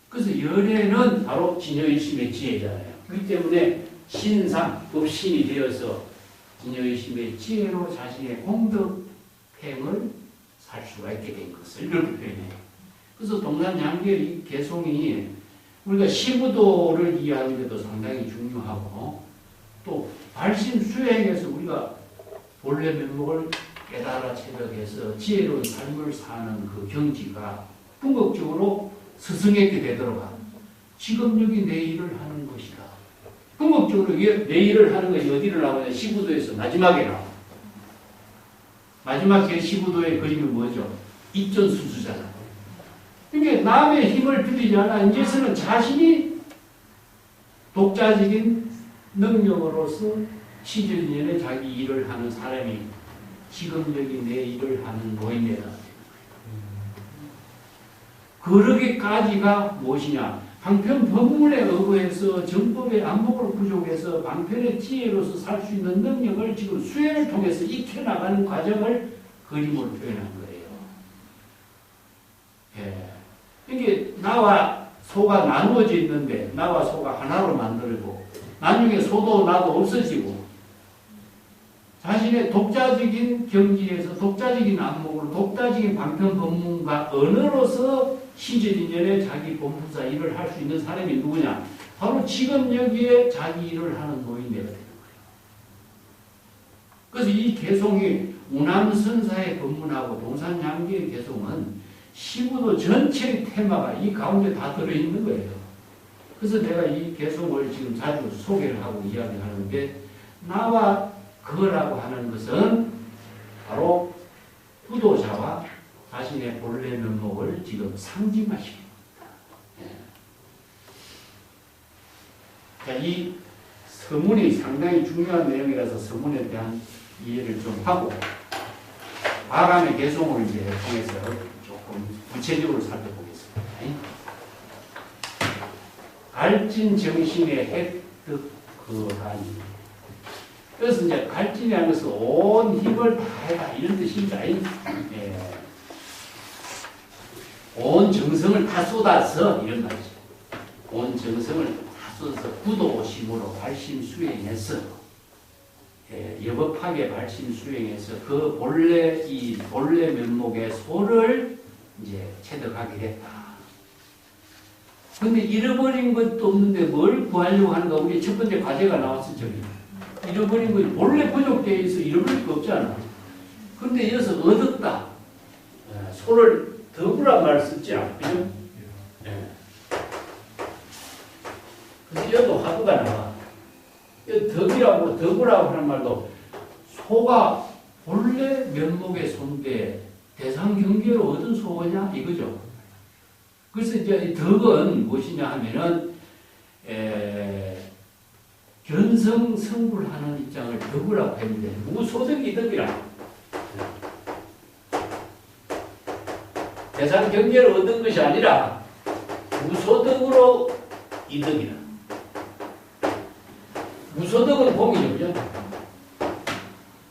그래서 열애는 바로 진여의심의 지혜잖아요. 그렇기 때문에 신상, 법신이 되어서 진여의심의 지혜로 자신의 공덕행을 살 수가 있게 된 것을 이렇게 표현해요. 그래서 동산양계의 이 개송이 우리가 시부도를 이해하는 데도 상당히 중요하고 또 발심 수행에서 우리가 본래 면목을 깨달아 체득해서 지혜로운 삶을 사는 그 경지가 궁극적으로 스승에게 되도록 지금 여기 내 일을 하는 것이다. 궁극적으로 내 일을 하는 것이 어디를 나오냐? 시부도에서 마지막에 나와. 마지막 시부도의 그림이 뭐죠? 입전수수잖아. 그러니까 남의 힘을 빌리지 않아. 이제서는 자신이 독자적인 능력으로서 시절년에 자기 일을 하는 사람이 지금 여기 내 일을 하는 노인네다. 그러기까지가 무엇이냐? 방편 법문에 의거해서 정법의 안목을 부족해서 방편의 지혜로서 살 수 있는 능력을 지금 수행을 통해서 익혀나가는 과정을 그림으로 표현한 거예요. 예. 이게 나와 소가 나누어져 있는데 나와 소가 하나로 만들고 나중에 소도 나도 없어지고 자신의 독자적인 경지에서 독자적인 안목으로 독자적인 방편 법문과 언어로서 시절인연에 자기 본부사 일을 할 수 있는 사람이 누구냐? 바로 지금 여기에 자기 일을 하는 노인네가 되는 거예요. 그래서 이 개송이 우남선사의 법문하고 동산양계의 개송은 시부도 전체의 테마가 이 가운데 다 들어있는 거예요. 그래서 내가 이 개송을 지금 자주 소개를 하고 이야기하는데 나와 그라고 하는 것은 바로 부도자와 자신의 본래 면목을 지금 상징하시는 겁니다. 자, 이 서문이 상당히 중요한 내용이라서 서문에 대한 이해를 좀 하고 마감의 개송을 이제 통해서 조금 구체적으로 살펴보겠습니다. 갈진 정신의 획득그하니. 그래서 이제 갈진이라는 것은 온 힘을 다해라 이런 뜻입니다. 예. 온 정성을 다 쏟아서 이런 말이죠. 온 정성을 다 쏟아서 구도심으로 발심 수행해서 여법하게 발심 수행해서 그 본래 면목의 소를 이제 체득하게 됐다. 근데 잃어버린 것도 없는데 뭘 구하려고 하는가? 우리 첫 번째 과제가 나왔을 적에 잃어버린 것이 본래 부족되어 있어 잃어버릴 거 없잖아. 근데 이어서 얻었다. 소를 덕으란 말 쓰지 않고요. 네. 그래서 여기도 화두가 나와. 덕이라고 덕으라고 하는 말도 소가 본래 면목의 소인데 대상 경계로 얻은 소냐 이거죠. 그래서 이제 이 덕은 무엇이냐 하면은 견성성불하는 입장을 덕이라고 했는데 무소득이 덕이라. 대상 경계를 얻은 것이 아니라 무소득으로 이득이라. 무소득은 공이죠, 그죠?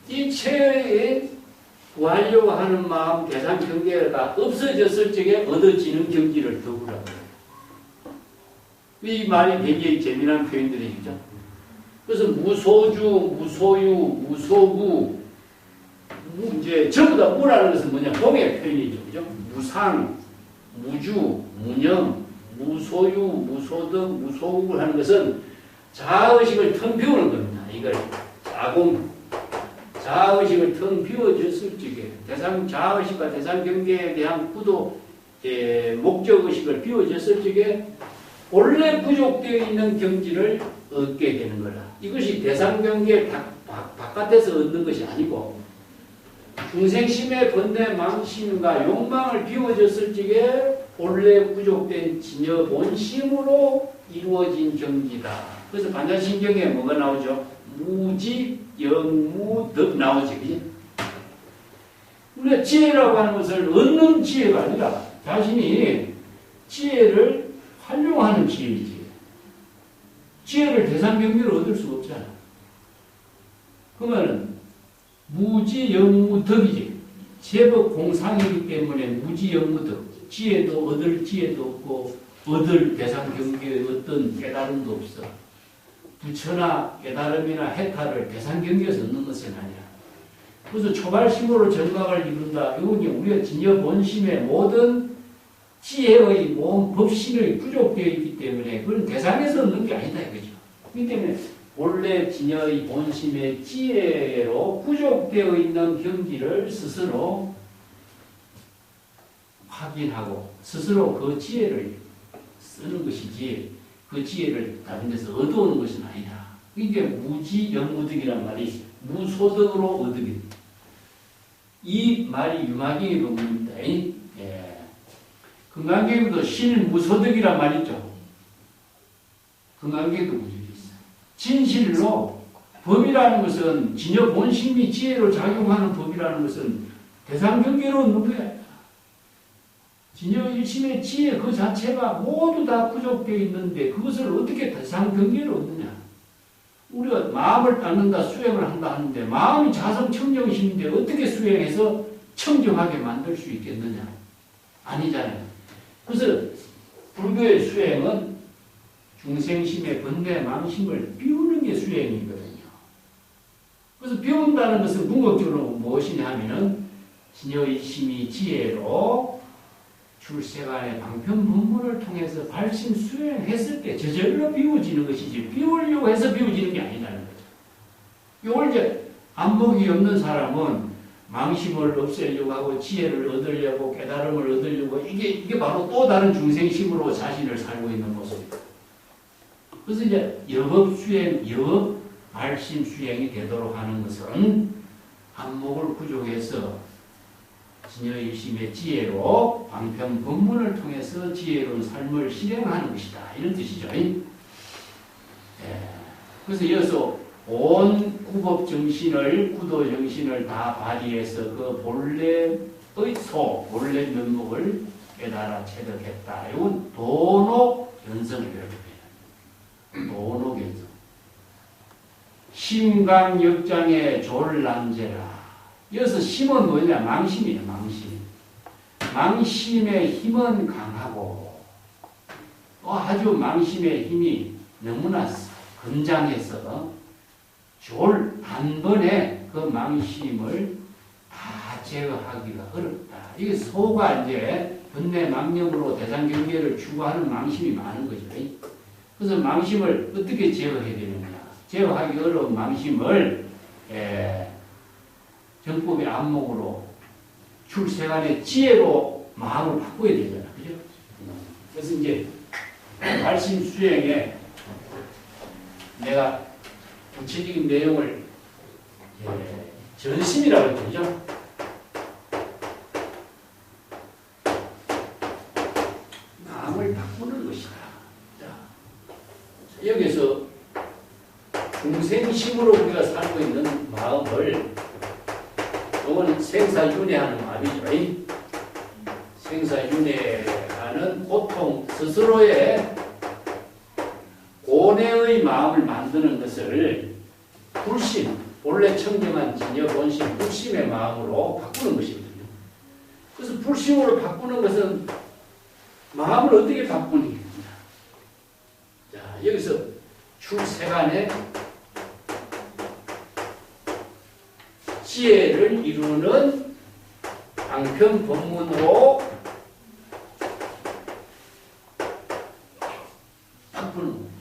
이 체에 구하려고 하는 마음, 대상 경계가 없어졌을 적에 얻어지는 경지를 덕이라고 해요. 이 말이 굉장히 재미난 표현들이죠. 그래서 무소주, 무소유, 무소무, 이제 전부 다 무라는 것은 뭐냐? 공의 표현이죠, 그죠? 무상, 무주, 무념, 무소유, 무소득, 무소우 하는 것은 자의식을 텅 비우는 겁니다. 이걸 아공 자아의식을 텅 비워줬을 적에 자아의식과 대상 경계에 대한 구도 목적의식을 비워줬을 적에 본래 부족되어 있는 경지를 얻게 되는 거라. 이것이 대상 경계 바깥에서 얻는 것이 아니고 중생심의 번뇌 망심과 욕망을 비워줬을 적에 본래 부족된 진여 본심으로 이루어진 경지다. 그래서 반야신경에 뭐가 나오죠? 무지, 영무, 덕 나오지. 그지? 우리가 지혜라고 하는 것을 얻는 지혜가 아니라 자신이 지혜를 활용하는 지혜이지. 지혜를 대상 경계로 얻을 수 없잖아. 그러면 무지, 영무, 덕이지. 제법 공상이기 때문에 무지, 영무, 덕. 지혜도 얻을 지혜도 없고 얻을 대상 경계에 어떤 깨달음도 없어. 부처나 깨달음이나 해탈을 대상 경계에서 얻는 것은 아니야. 그래서 초발심으로 정각을 이룬다. 이건 우리가 진여 본심의 모든 지혜의 모든 법신이 부족되어 있기 때문에 그건 대상에서 얻는 게 아니다 이거죠. 그렇기 때문에 본래 진여의 본심의 지혜로 부족되어 있는 경지를 스스로 확인하고 스스로 그 지혜를 쓰는 것이지 그 지혜를 다른 데서 얻어오는 것은 아니다. 이게 무지 영무득이란 말이 무소득으로 얻으게. 이 말이 유마경의 법문입니다. 예. 금강경에도 신 무소득이란 말 있죠. 금강경에도 무적이 있어. 진실로 법이라는 것은 진여 본심이 지혜로 작용하는 법이라는 것은 대상 경계로 얻는 거야. 진여 일심의 지혜 그 자체가 모두 다 부족되어 있는데 그것을 어떻게 대상 경계로 얻느냐. 우리가 마음을 닦는다 수행을 한다 하는데 마음이 자성 청정심인데 어떻게 수행해서 청정하게 만들 수 있겠느냐. 아니잖아요. 그래서 불교의 수행은 중생심의 번뇌 망심을 비우는 게 수행이거든요. 그래서 비운다는 것은 궁극적으로 무엇이냐 하면은 진여 일심이 지혜로 출세간의 방편분문을 통해서 발심 수행했을 때 저절로 비워지는 것이지 비우려고 해서 비워지는 게 아니라는 거죠. 이걸 이제 안목이 없는 사람은 망심을 없애려고 하고 지혜를 얻으려고 깨달음을 얻으려고 이게 바로 또 다른 중생심으로 자신을 살고 있는 모습입니다. 그래서 이제 여법 수행, 여법 발심 수행이 되도록 하는 것은 안목을 부족해서 진여일심의 지혜로 방편 법문을 통해서 지혜로운 삶을 실행하는 것이다. 이런 뜻이죠. 예. 그래서 이어서 온 구법 정신을, 구도 정신을 다 발휘해서 그 본래의 본래 면목을 깨달아 체득했다. 이건 도노 견성을 이렇게 표현합니다. 도노 견성. 심강역장의 졸람제라. 여기서 심은 뭐냐? 망심이에요. 망심. 망심의 힘은 강하고 또 아주 망심의 힘이 너무나 건장해서 단번에 그 망심을 다 제어하기가 어렵다. 이게 소가 이제 번뇌 망념으로 대상 경계를 추구하는 망심이 많은 거죠. 그래서 망심을 어떻게 제어해야 되느냐? 제어하기 어려운 망심을 정법의 안목으로 출세간의 지혜로 마음을 바꿔야 되잖아. 그죠? 그래서 이제 발심 수행에 내가 구체적인 내용을 전심이라고 그러죠. 마음을 바꾸는 것이다. 자, 여기서 중생심으로 우리가 살고 있는 마음을 이건 생사윤회하는 마음이죠. 생사윤회하는 고통 스스로의 고뇌의 마음을 만드는 것을 불심, 본래 청정한 진여 본심, 불심의 마음으로 바꾸는 것이거든요. 그래서 불심으로 바꾸는 것은 마음을 어떻게 바꾸느냐. 자, 여기서 출세간의 지혜를 이루는 방편 법문으로 바꾸는 겁니다.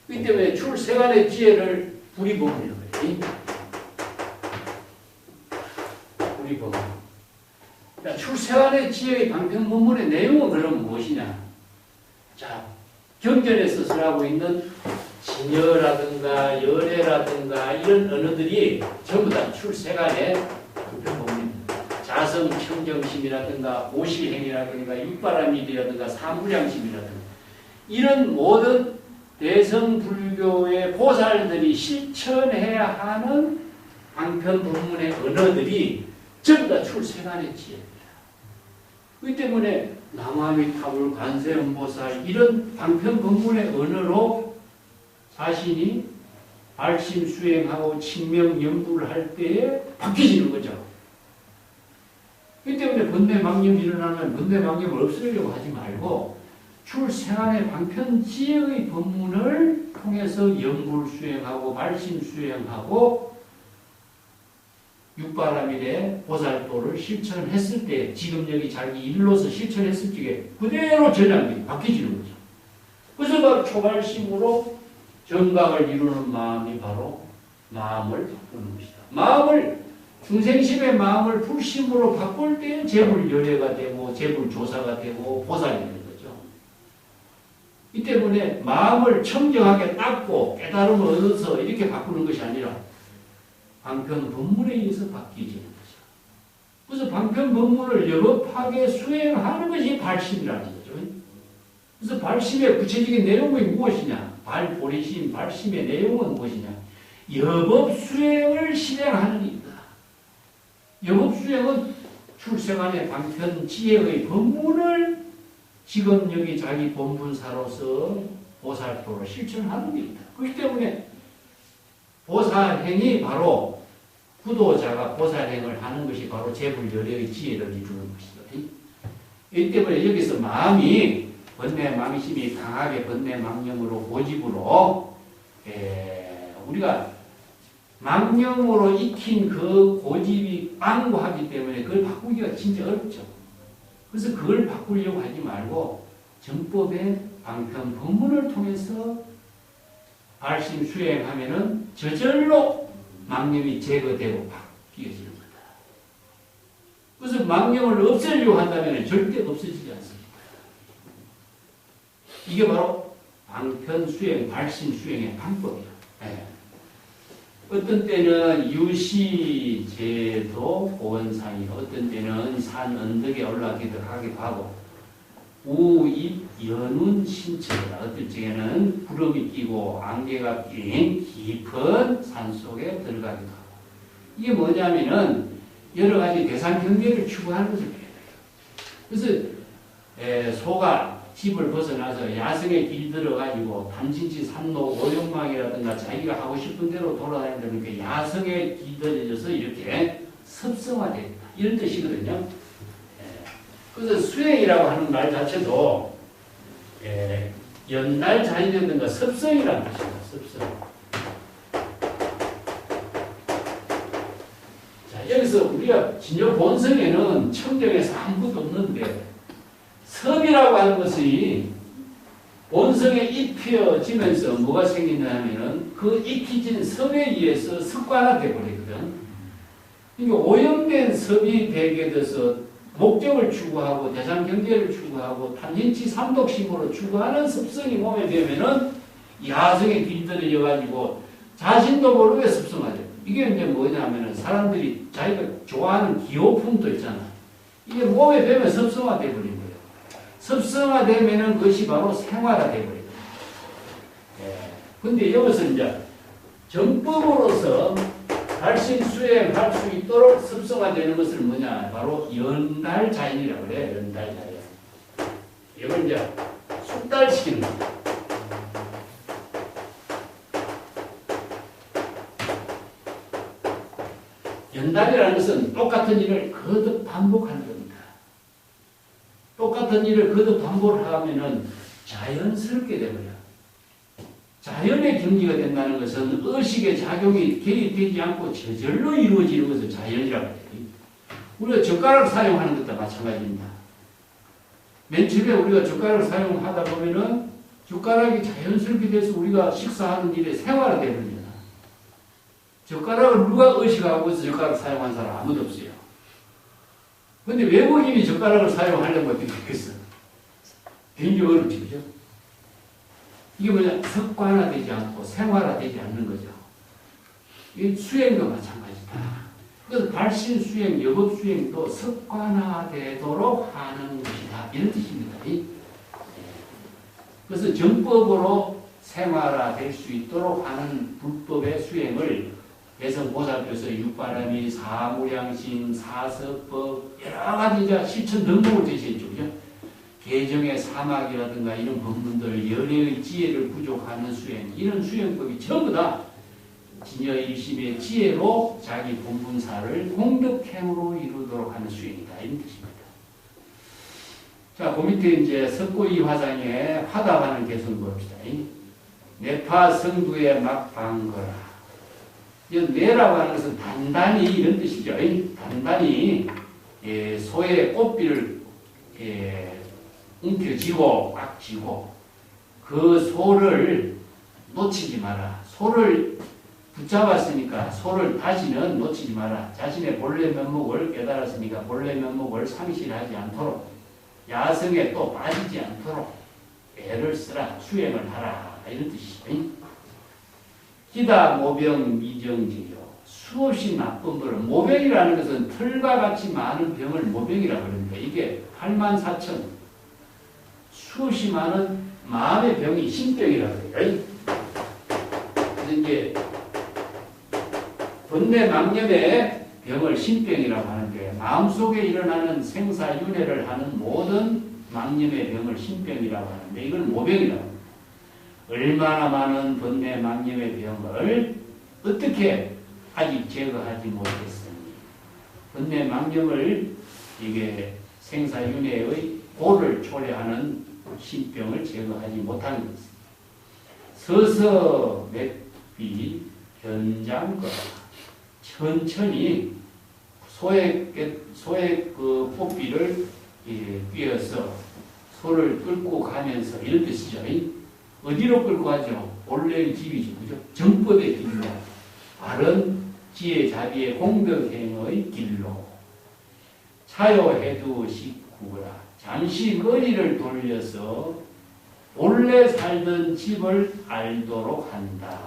이 때문에 출세간의 지혜를 불이법문이라고 해요. 우리 법문. 출세관의 지혜의 방편 본문의 내용은 그럼 무엇이냐? 자, 경전에서 쓰라고 있는 진여라든가 열애라든가 이런 언어들이 전부 다 출세관의 방편 본문입니다. 자성 청정심이라든가 오실행이라든가 육바라밀이라든가 사무량심이라든가 이런 모든 대성불교의 보살들이 실천해야 하는 방편 본문의 언어들이 전부 다 출세관의 지혜입니다. 그 때문에 남아미타불, 관세음보살 이런 방편 본문의 언어로 자신이 발심 수행하고 칭명 연구를 할 때에 바뀌지는 거죠. 그 때문에 번뇌망념이 일어나면 번뇌망념을 없애려고 하지 말고 출생안의 방편 지혜의 법문을 통해서 연불 수행하고 발심 수행하고 육바라밀의 보살도를 실천했을 때 지금 여기 자기 일로서 실천했을 적에 그대로 전향이 바뀌지는 거죠. 그래서 바로 초발심으로 정각을 이루는 마음이 바로 마음을 바꾸는 것이다. 마음을 중생심의 마음을 불심으로 바꿀 때 재불열애가 되고 재불조사가 되고 보살이 되는 거죠. 이 때문에 마음을 청정하게 닦고 깨달음을 얻어서 이렇게 바꾸는 것이 아니라 방편 법문에 의해서 바뀌지는 거죠. 그래서 방편 법문을 여법하게 수행하는 것이 발심이라는 거죠. 그래서 발심의 구체적인 내용이 무엇이냐? 발보리심, 발심의 내용은 무엇이냐? 여법 수행을 실행하는 일이다. 여법 수행은 출생안의 방편 지혜의 법문을 지금 여기 자기 본분사로서 보살도로 실천하는 일이다. 그렇기 때문에 보살행이 바로 구도자가 보살행을 하는 것이 바로 재불열애의 지혜를 이루는 것이거든요. 이 때문에 여기서 마음이 번뇌망심이 강하게 번뇌망념으로 고집으로 우리가 망념으로 익힌 그 고집이 빵고하기 때문에 그걸 바꾸기가 진짜 어렵죠. 그래서 그걸 바꾸려고 하지 말고 정법의 방편 법문을 통해서 발심 수행하면은 저절로 망념이 제거되고 바뀌어지는 거다. 그래서 망념을 없애려고 한다면 절대 없어지지 않습니다. 이게 바로 방편 수행, 발심 수행의 방법이에요. 네. 어떤 때는 유시, 제도, 보원상이, 어떤 때는 산 언덕에 올라가기도 하기도 하고, 우, 입, 연운, 신체다. 어떤 적에는 구름이 끼고 안개가 낀 깊은 산 속에 들어가기도 하고. 이게 뭐냐면은 여러 가지 대상 경계를 추구하는 것을 배워요. 그래서 소가 집을 벗어나서 야성의 길 들어가지고 단진치 산로 오욕망이라든가 자기가 하고 싶은 대로 돌아다니는 그 야성에 기들어져서 이렇게 습성화된다. 이런 뜻이거든요. 그래서 수행이라고 하는 말 자체도 연날 자인이라든가 습성이라는 뜻입니다. 습성. 자, 여기서 우리가 진요 본성에는 청정에서 아무것도 없는데 섭이라고 하는 것이 본성에 입혀지면서 뭐가 생기냐면은 그 입혀진 섭에 의해서 습관화되어 버리거든. 그러니까 오염된 섭이 되게 돼서 목적을 추구하고 대상 경계를 추구하고 탄진치 삼독심으로 추구하는 습성이 몸에 되면은 야성에 길들여 가지고 자신도 모르게 습성화돼요. 이게 이제 뭐냐면은 사람들이 자기가 좋아하는 기호품도 있잖아. 이게 몸에 되면 습성화돼 버린 거예요. 습성화되면은 그것이 바로 생활화돼 버려요. 근데 여기서 이제 정법으로서 발심 수행할 수 있도록 습성화되는 것을 뭐냐? 바로 연달자인이라고 그래요. 연달자인. 이걸 이제 숙달시키는 겁니다. 연달이라는 것은 똑같은 일을 거듭 반복하는 겁니다. 똑같은 일을 거듭 반복을 하면은 자연스럽게 되버려요. 자연의 경지가 된다는 것은 의식의 작용이 개입되지 않고 저절로 이루어지는 것을 자연이라고 해요. 우리가 젓가락 사용하는 것도 마찬가지입니다. 맨 처음에 우리가 젓가락을 사용하다 보면은 젓가락이 자연스럽게 돼서 우리가 식사하는 일에 생활화 되버립니다. 젓가락을 누가 의식하고 있어 젓가락 사용한 사람 아무도 없어요. 근데 외국인이 젓가락을 사용하려면 어떻게 하겠어? 굉장히 어렵지, 그죠? 이게 뭐냐? 습관화되지 않고 생활화되지 않는 거죠. 이 수행도 마찬가지다. 그래서 발신 수행, 여법 수행도 습관화되도록 하는 것이다. 이런 뜻입니다. 그래서 정법으로 생활화될 수 있도록 하는 불법의 수행을 대성보살께서 육바라미, 사무량신, 사서법 여러 가지 이제 실천 능력을 제시했죠. 그죠? 개정의 사막이라든가 이런 법문들, 연애의 지혜를 부족하는 수행, 이런 수행법이 전부 다 진여일심의 지혜로 자기 본분사를 공덕행으로 이루도록 하는 수행이다. 이런 뜻입니다. 자, 그 밑에 이제 석고이 화상에 화답하는 개성 봅시다. 내파 성두에 막 방거라. 이 내라고 하는 것은 단단히 이런 뜻이죠. 단단히 소의 꽃비를 움켜쥐고 꽉 쥐고 그 소를 놓치지 마라. 소를 붙잡았으니까 소를 다시는 놓치지 마라. 자신의 본래 면목을 깨달았으니까 본래 면목을 상실하지 않도록 야성에 또 빠지지 않도록 애를 쓰라. 수행을 하라. 이런 뜻이죠. 기다 모병 미정지요. 수없이 나쁜 거를 모병이라는 것은 털과 같이 많은 병을 모병이라고 그러는데 이게 84,000 수없이 많은 마음의 병이 신병이라고 그래요. 그래서 이제 번뇌 망념의 병을 신병이라고 하는데 마음속에 일어나는 생사윤회를 하는 모든 망념의 병을 신병이라고 하는데 이걸 모병이라고 합니다. 얼마나 많은 번뇌 망념의 병을 어떻게 아직 제거하지 못했으니 번뇌 망념을 이게 생사윤회의 고를 초래하는 신병을 제거하지 못한 것입니다. 서서 맥비 견장거라. 천천히 소의 그 꽃비를 꿰어서 소를 끌고 가면서 이런 뜻이죠. 어디로 끌고 가죠? 본래의 집이죠. 그죠? 정법의 길로. 바른 지혜 자비의 공덕행의 길로. 차요해두 식구라. 잠시 머리를 돌려서 본래 살던 집을 알도록 한다.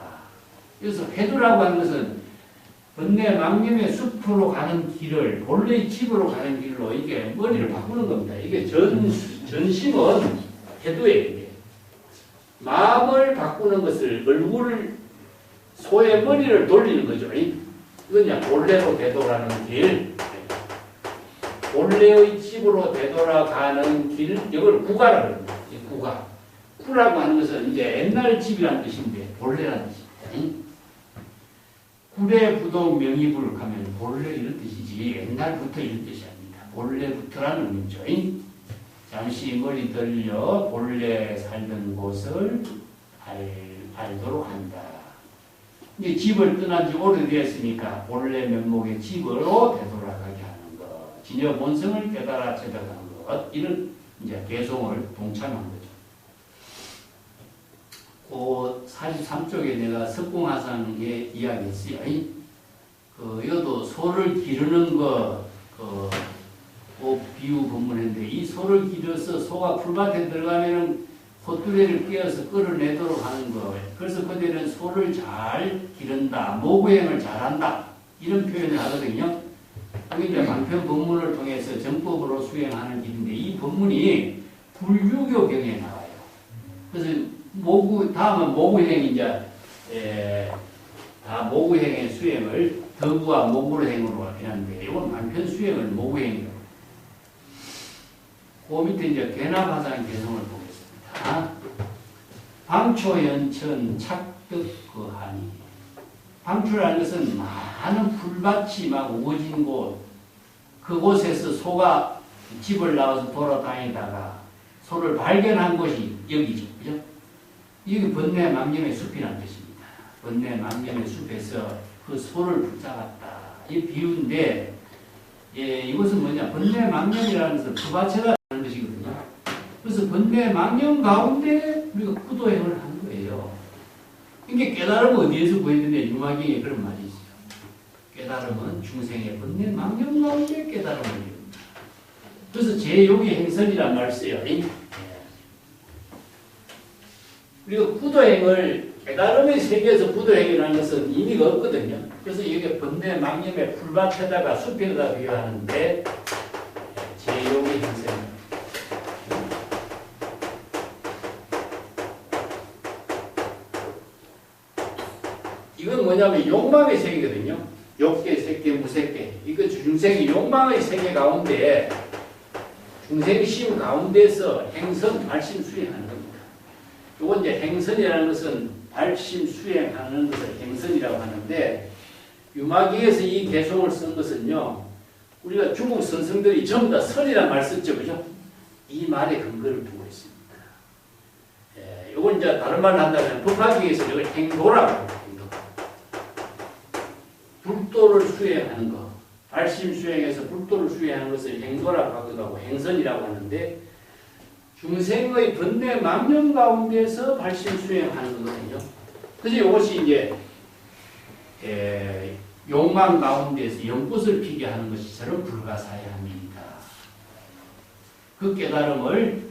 그래서 해두라고 하는 것은 번뇌 망념의 숲으로 가는 길을 본래의 집으로 가는 길로 이게 머리를 바꾸는 겁니다. 이게 전심은 해두예요. 마음을 바꾸는 것을 얼굴을 소의 머리를 돌리는 거죠. 이건 본래로 되돌아가는 길. 본래의 집으로 되돌아가는 길, 이걸 구가라고 합니다. 구가. 구라고 하는 것은 이제 옛날 집이라는 뜻인데 본래라는 뜻입니다. 구례부동 명의불 하면 본래 이런 뜻이지 옛날부터 이런 뜻이 아닙니다. 본래부터라는 의미죠. 잠시 머리 들려 본래 살던 곳을 알도록 한다. 이제 집을 떠난 지 오래되었으니까 본래 면목의 집으로 되돌아가게 하는 것. 진여 본성을 깨달아 찾아가는 것. 이런 이제 개송을 동참한 거죠. 그 43쪽에 내가 석공화상에 이야기했어요. 이것도 소를 기르는 거, 비유 본문인데, 이 소를 기르서 소가 풀밭에 들어가면은 콧두레를 끼어서 끌어내도록 하는 거. 그래서 그들은 소를 잘 기른다, 모구행을 잘한다. 이런 표현을 하거든요. 이제 방편 본문을 통해서 정법으로 수행하는 길인데, 이 본문이 불유교경에 나와요. 그래서 다음은 모구행이 이제, 다 모구행의 수행을 덕우와 모구행으로 하는데, 이건 방편 수행을 모구행이라고. 그 밑에 이제 괴나바상 개성을 보겠습니다. 방초연천 착득거하니. 방초라는 것은 많은 풀밭이 막 우거진 곳, 그곳에서 소가 집을 나와서 돌아다니다가 소를 발견한 곳이 여기죠. 그죠? 여기 번뇌 망념의 숲이라는 뜻입니다. 번뇌 망념의 숲에서 그 소를 붙잡았다. 이 비유인데, 이것은 뭐냐? 번뇌 망념이라는 것은 부바체다 하는 것이거든요. 그래서 번뇌 망념 가운데 우리가 구도행을 하는 거예요. 이게 깨달음은 어디에서 보이는데 유마경에 그런 말이 있어요. 깨달음은 중생의 번뇌 망념 가운데 깨달음을 이룬다. 그래서 제6의 행선이란 말을 써요. 그리고 부도행을 깨달음의 세계에서 부도행이라는 것은 의미가 없거든요. 그래서 이게 번뇌 망념의 풀밭에다가 숲에다 비유하는데 제6의 행선입니다. 이건 뭐냐면 욕망의 세계거든요. 욕계, 색계, 무색계. 이거 중생이 욕망의 세계 가운데 중생심 가운데서 행선, 발심, 수행하는 겁니다. 이건 이제 행선이라는 것은 발심, 수행하는 것을 행선이라고 하는데 유마기에서 이 개송을 쓴 것은요. 우리가 중국 선성들이 전부 다 선이라는 말 썼죠. 그죠? 이 말에 근거를 두고 있습니다. 이건 이제 다른 말로 한다면 법화기에서 이걸 행도라고 합니다. 불도를 수행하는 것, 발심 수행에서 불도를 수행하는 것을 행도라고 하기도 하고 행선이라고 하는데 중생의 번뇌 망념 가운데서 발심 수행하는 거거든요. 그래서 이것이 이제 욕망 가운데서 연꽃을 피게 하는 것이처럼 불가사의합니다. 그 깨달음을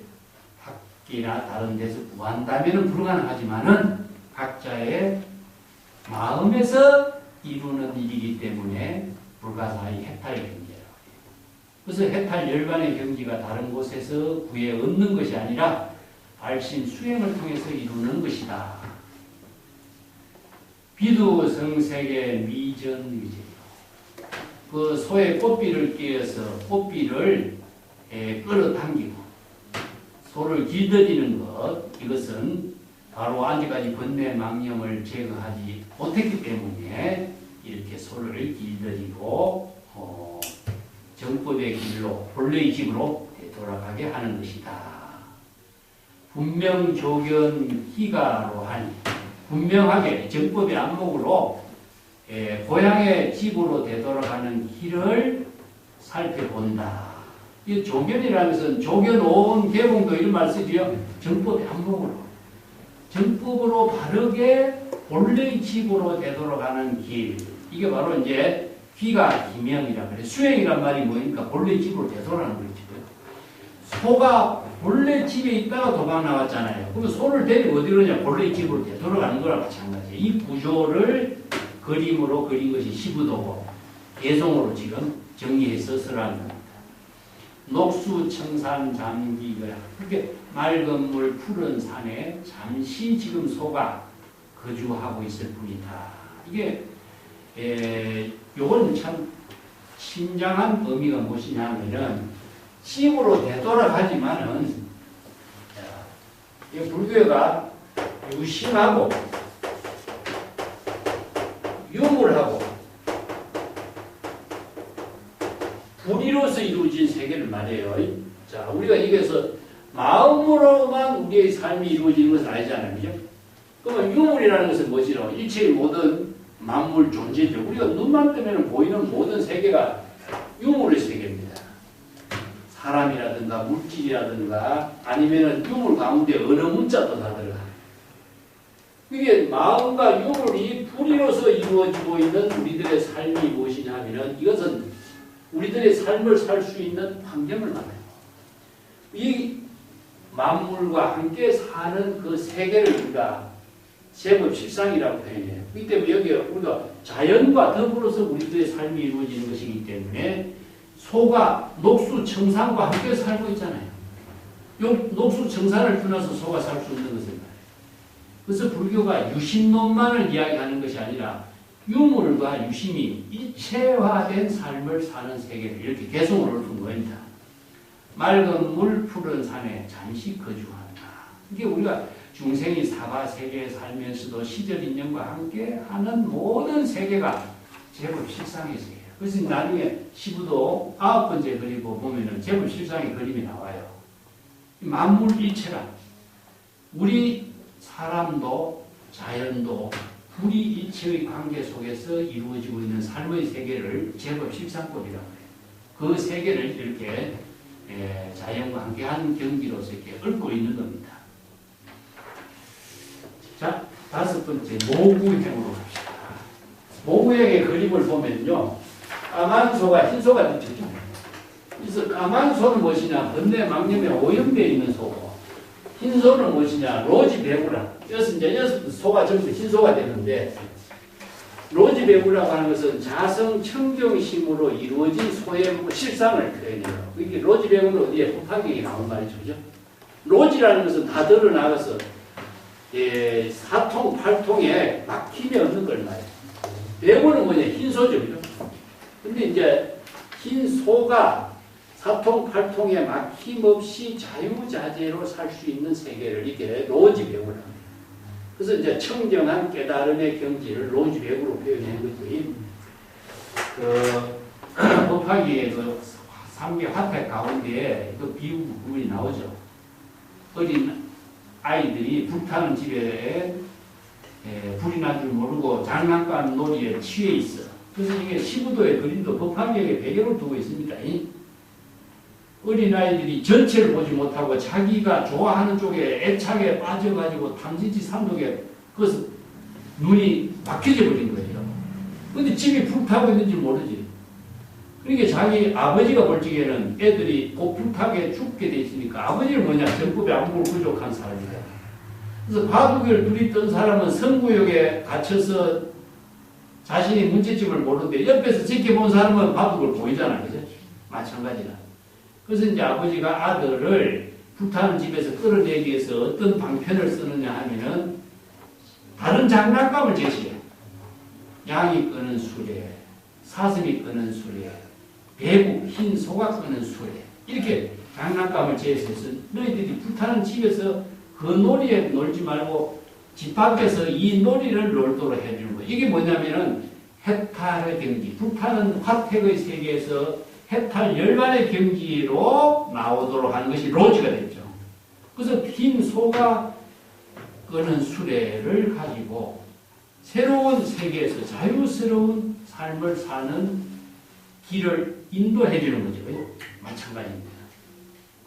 학기나 다른 데서 구한다면 불가능하지만은 각자의 마음에서 이루는 일이기 때문에 불가사의 해탈 경지라고 해요. 그래서 해탈 열반의 경지가 다른 곳에서 구해 얻는 것이 아니라 발심 수행을 통해서 이루는 것이다. 비두성색의 미전위제. 그 소의 꽃비를 끼어서 꽃비를 끌어당기고 소를 길들이는 것, 이것은 바로 아직까지 번뇌 망념을 제거하지 못했기 때문에 이렇게 소를 길들이고 정법의 길로 본래의 집으로 돌아가게 하는 것이다. 분명 조견 희가로 하니 분명하게 정법의 안목으로 고향의 집으로 되돌아가는 길을 살펴본다. 이 조견이라는 것은 조견 온 개봉도 이런 말 쓰지요. 정법의 안목으로. 정법으로 바르게 본래의 집으로 되돌아가는 길. 이게 바로 이제 귀가 기명이라 그래. 수행이란 말이 뭐니까 본래 집으로 되돌아가는 거죠. 소가 본래 집에 있다가 도망 나왔잖아요. 그러면 소를 데리고 어디로 냐 본래 집으로 되돌아가는 거랑 마찬가지예요. 이 구조를 그림으로 그린 것이 시부도고 개송으로 지금 정리해서 쓰라는 겁니다. 녹수 청산 잠기가 그렇게 맑은 물 푸른 산에 잠시 지금 소가 거주하고 있을 뿐이다. 이게 요건 참 신장한 의미가 무엇이냐면은 집으로 되돌아가지만은 이 불교가 유심하고 유물하고 불의로서 이루어진 세계를 말해요. 자, 우리가 여기서 마음으로만 우리의 삶이 이루어지는 것은 아니잖아요. 그죠? 그러면 유물이라는 것은 뭐지요? 일체의 모든 만물 존재죠. 우리가 눈만 뜨면 보이는 모든 세계가 유물의 세계입니다. 사람이라든가 물질이라든가 아니면은 유물 가운데 어느 문자도 다 들어가요. 이게 마음과 유물이 불의로서 이루어지고 있는 우리들의 삶이 무엇이냐 하면은 이것은 우리들의 삶을 살 수 있는 환경을 말해요. 이 만물과 함께 사는 그 세계를 우리가 제법 실상이라고 표현해요. 그렇기 때문에 여기 우리가 자연과 더불어서 우리들의 삶이 이루어지는 것이기 때문에 소가 녹수 청산과 함께 살고 있잖아요. 요 녹수 청산을 떠나서 소가 살 수 있는 것을 말해요. 그래서 불교가 유심론만을 이야기하는 것이 아니라 유물과 유심이 일체화된 삶을 사는 세계를 이렇게 개성을 읊은 겁니다. 맑은 물 푸른 산에 잠시 거주한다. 이게 우리가 중생이 사바세계에 살면서도 시절 인연과 함께 하는 모든 세계가 제법 실상의 세계예요. 그래서 나중에 시부도 9번째 그리고 보면은 제법 실상의 그림이 나와요. 만물 일체라. 우리 사람도 자연도 불이 일체의 관계 속에서 이루어지고 있는 삶의 세계를 제법 실상법이라고 해요. 그 세계를 이렇게 자연과 함께한 경기로서 이렇게 읊고 있는 겁니다. 자, 5번째 모구행으로 갑시다. 모구형의 그림을 보면요. 까만 소가 흰 소가 되죠. 그래서 까만 소는 무엇이냐? 번뇌 망념에 오염되어 있는 소고, 흰 소는 무엇이냐? 로지 배구라. 여섯 소가 전부 흰 소가 되는데, 로지 배구라고 하는 것은 자성 청정심으로 이루어진 소의 실상을 표현해요. 이게 로지 배구는 어디에 호파경이 나온 말이죠. 그죠? 로지라는 것은 다 드러나가서 사통, 팔통에 막힘이 없는 걸 말이에요. 배구는 뭐냐? 흰 소죠. 그죠? 근데 이제 흰 소가 사통, 팔통에 막힘없이 자유자재로 살 수 있는 세계를 이렇게 로지 배구라. 그래서 이제 청정한 깨달음의 경지를 로지 배구로 표현한 거지. 법화기의 그 삼계 화택 가운데에 그 비유 부분이 나오죠. 어린 아이들이 불타는 집에 불이 난 줄 모르고 장난감 놀이에 취해 있어. 그래서 이게 시부도의 그림도 법화기의 배경을 두고 있습니다. 어린아이들이 전체를 보지 못하고 자기가 좋아하는 쪽에 애착에 빠져가지고 탐진치 삼독에 그것을 눈이 막혀져 버린 거예요. 근데 집이 불타고 있는지 모르지. 그러니까 자기 아버지가 볼 적에는 애들이 곧 불타게 죽게 돼 있으니까 아버지는 뭐냐? 전법에 안보를 부족한 사람이다. 그래서 바둑을 둘이 뜬 사람은 선구역에 갇혀서 자신이 문제점을 모르는데 옆에서 지켜본 사람은 바둑을 보이잖아. 그죠? 마찬가지라. 그래서 이제 아버지가 아들을 불타는 집에서 끌어내기 위해서 어떤 방편을 쓰느냐 하면은 다른 장난감을 제시해. 양이 끄는 수레, 사슴이 끄는 수레, 배구, 흰 소가 끄는 수레. 이렇게 장난감을 제시해서 너희들이 불타는 집에서 그 놀이에 놀지 말고 집 밖에서 이 놀이를 놀도록 해주는 거예요. 이게 뭐냐면은 해탈의 경지, 불타는 화택의 세계에서 해탈 열반의 경지로 나오도록 하는 것이 로지가 됐죠. 그래서 흰 소가 끄는 수레를 가지고 새로운 세계에서 자유스러운 삶을 사는 길을 인도해 주는 거죠. 마찬가지입니다.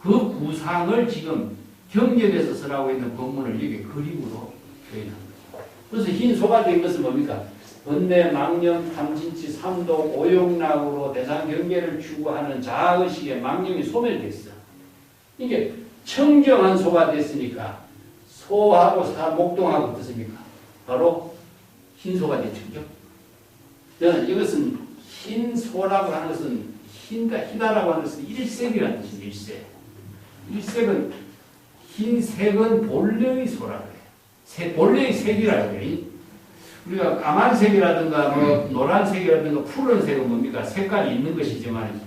그 구상을 지금 경전에서 설하고 있는 본문을 이렇게 그림으로 표현한 거죠. 그래서 흰 소가 된 것은 뭡니까? 번뇌, 망념, 탐진치, 삼독, 오용락으로 대상 경계를 추구하는 자아의식의 망념이 소멸됐어. 이게 청정한 소가 됐으니까 소하고 목동하고 어떻습니까? 바로 흰 소가 됐죠. 이것은 흰 소라고 하는 것은 희다라고 하는 것은 일색이라는 뜻입니다. 일색. 일색은 흰색은 본래의 소라고 해요. 본래의 색이라고 해요. 우리가 까만색이라든가 노란색이라든가 푸른색은 뭡니까? 색깔이 있는 것이지만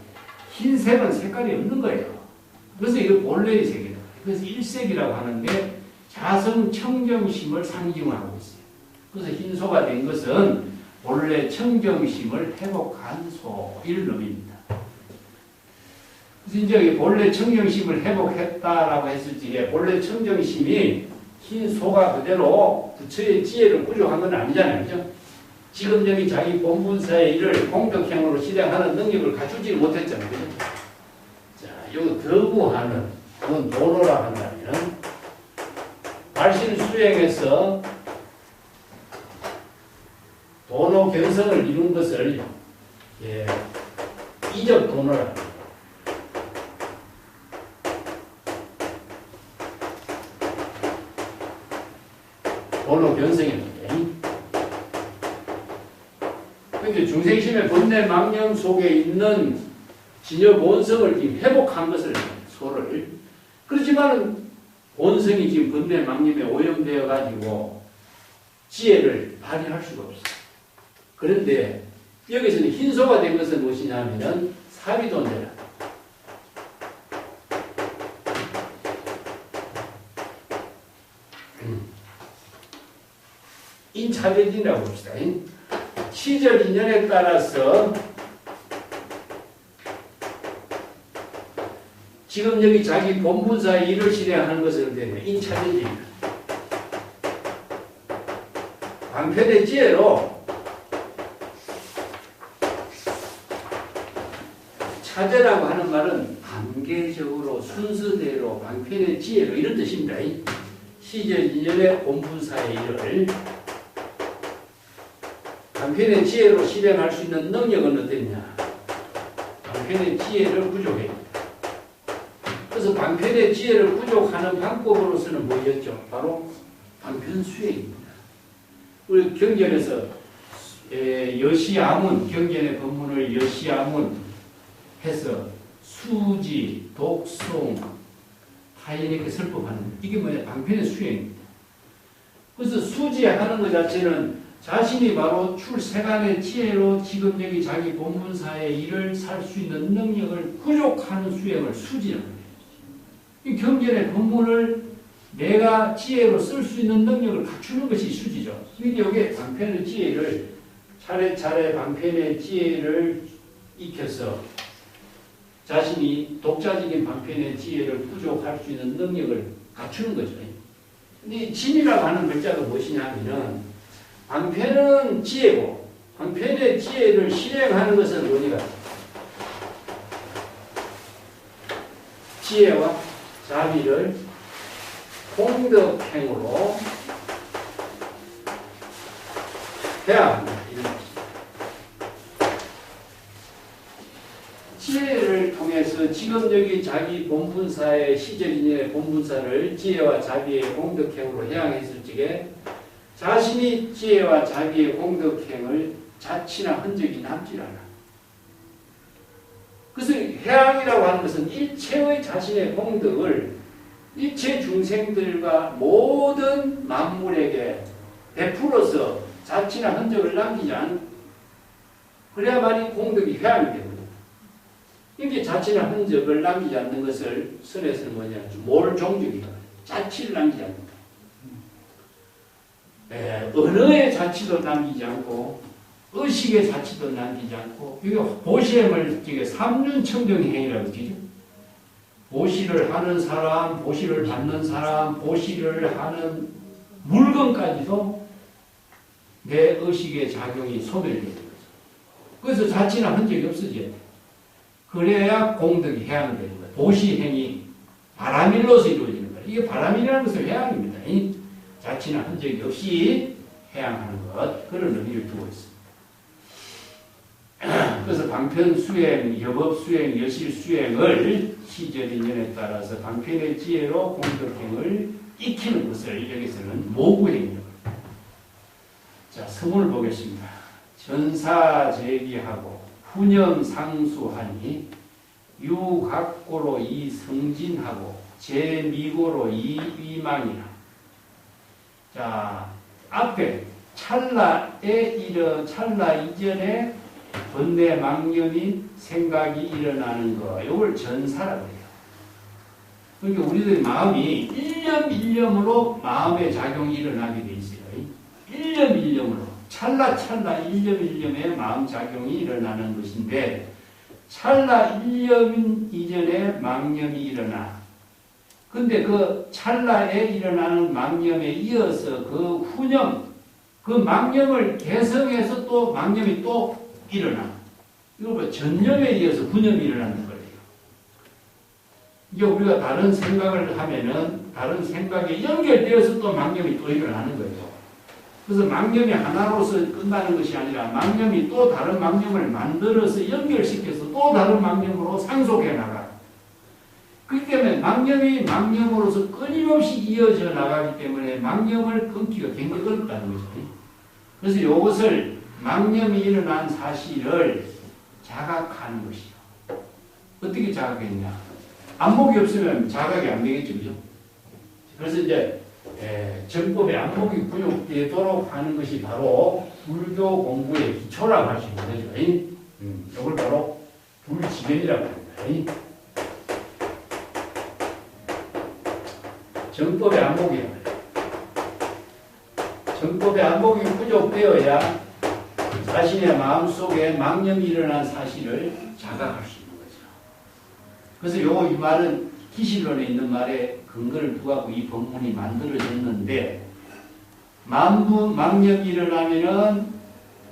흰색은 색깔이 없는 거예요. 그래서 이거 본래의 색이다. 그래서 일색이라고 하는데 자성 청정심을 상징하고 있어요. 그래서 흰소가 된 것은 본래 청정심을 회복한 소일 놈입니다. 그래서 이제 본래 청정심을 회복했다라고 했을 적에 본래 청정심이 흰 소가 그대로 부처의 지혜를 부족한 건 아니잖아요. 그죠? 지금 여기 자기 본분사의 일을 공덕형으로 실행하는 능력을 갖추지 못했잖아요. 그죠? 자, 여기 거부하는, 그건 도노라 한다면, 발신 수행에서 도노 견성을 이룬 것을, 이적 도노라 합니다. 도노 견성입니다. 그런데 중생심의 번뇌 망념 속에 있는 진여 본성을 지금 회복한 것을, 소를. 그렇지만 본성이 지금 번뇌 망념에 오염되어 가지고 지혜를 발휘할 수가 없어요. 그런데 여기서는 흰소가 된 것은 무엇이냐 하면은 사비돈대라. 인차별진이라고 봅시다. 시절 인연에 따라서 지금 여기 자기 본분사의 일을 실행하는 것을 되면 인차별진입니다. 방편의 지혜로 차제라고 하는 말은 단계적으로 순서대로 방편의 지혜로 이런 뜻입니다. 시절 인연의 본분사의 일을 방편의 지혜로 실행할 수 있는 능력은 어땠냐? 방편의 지혜를 부족해. 그래서 방편의 지혜를 부족하는 방법으로서는 뭐였죠? 바로 방편 수행입니다. 우리 경전에서 여시아문, 경전의 본문을 여시아문 해서 수지, 독송, 타인에게 설법하는 이게 뭐냐? 방편의 수행입니다. 그래서 수지하는 것 자체는 자신이 바로 출세간의 지혜로 지금 여기 자기 본문사의 일을 살 수 있는 능력을 부족하는 수행을 수지라고 해요. 이 경전의 본문을 내가 지혜로 쓸 수 있는 능력을 갖추는 것이 수지죠. 근데 여기에 방편의 지혜를 차례차례 방편의 지혜를 익혀서 자신이 독자적인 방편의 지혜를 부족할 수 있는 능력을 갖추는 거죠. 근데 이 진이라고 하는 글자가 무엇이냐 하면은 방편은 지혜고 방편의 지혜를 실행하는 것은 뭐니까 지혜와 자비를 공덕행으로 해야 합니다. 지혜를 통해서 지금 여기 자기 본분사의 시절인의 본분사를 지혜와 자비의 공덕행으로 해양했을 적에 자신이 지혜와 자비의 공덕행을 자치나 흔적이 남질 않아. 그래서 해양이라고 하는 것은 일체의 자신의 공덕을 일체 중생들과 모든 만물에게 베풀어서 자치나 흔적을 남기지 않고 그래야만이 공덕이 해양이 됩니다. 이게 자치나 흔적을 남기지 않는 것을 선에서는 뭐냐? 몰종적이다. 자치를 남기지 않는다. 언어의 자치도 남기지 않고 의식의 자치도 남기지 않고 이거 보시행을 삼륜청정행위라고 그러죠. 보시를 하는 사람, 보시를 받는 사람, 보시를 하는 물건까지도 내 의식의 작용이 소멸되는 거죠. 그래서 자치나 흔적이 없어져야 돼. 그래야 공덕이 해양되는 거예요. 보시행이 바람일로서 이루어지는 거예요. 이게 바람이라는 것은 해양입니다. 자치나 흔적이 없이 해양하는 것, 그런 의미를 두고 있습니다. 그래서 방편 수행, 여법 수행, 여실 수행을 시절 인연에 따라서 방편의 지혜로 공덕행을 익히는 것을 여기서는 모구행위라고 합니다. 자, 성문을 보겠습니다. 전사제기하고 훈염상수하니 유각고로 이성진하고 제미고로 이위망이나. 자, 앞에 찰나 이전에 번뇌 망념이 생각이 일어나는 거, 이걸 전사라고 해요. 그러니까 우리들 마음이 일념일념으로 마음의 작용이 일어나게 돼 있어요. 일념일념으로. 찰나 일념일념의 마음 작용이 일어나는 것인데, 찰나 일념 이전에 망념이 일어나. 근데 그 찰나에 일어나는 망념에 이어서 그 후념, 그 망념을 개성해서 또 망념이 또 일어나. 이거 뭐 전념에 이어서 후념이 일어나는 거예요. 이게 우리가 다른 생각을 하면은 다른 생각에 연결되어서 또 망념이 또 일어나는 거예요. 그래서 망념이 하나로서 끝나는 것이 아니라 망념이 또 다른 망념을 만들어서 연결시켜서 또 다른 망념으로 상속해 나가. 그렇기 때문에 망념이 망념으로서 끊임없이 이어져 나가기 때문에 망념을 끊기가 굉장히 어렵다는 거죠. 그래서 이것을 망념이 일어난 사실을 자각하는 것이죠. 어떻게 자각했냐? 안목이 없으면 자각이 안 되겠죠. 그죠? 그래서 이제 정법의 안목이 부족되도록 하는 것이 바로 불교 공부의 기초라고 할 수 있는 거죠. 이걸 바로 불지견이라고 합니다. 정법의 안목이에요. 정법의 안목이 부족되어야 자신의 마음속에 망념이 일어난 사실을 자각할 수 있는 거죠. 그래서 이 말은 기실론에 있는 말에 근거를 두고 이 법문이 만들어졌는데, 망념이 일어나면은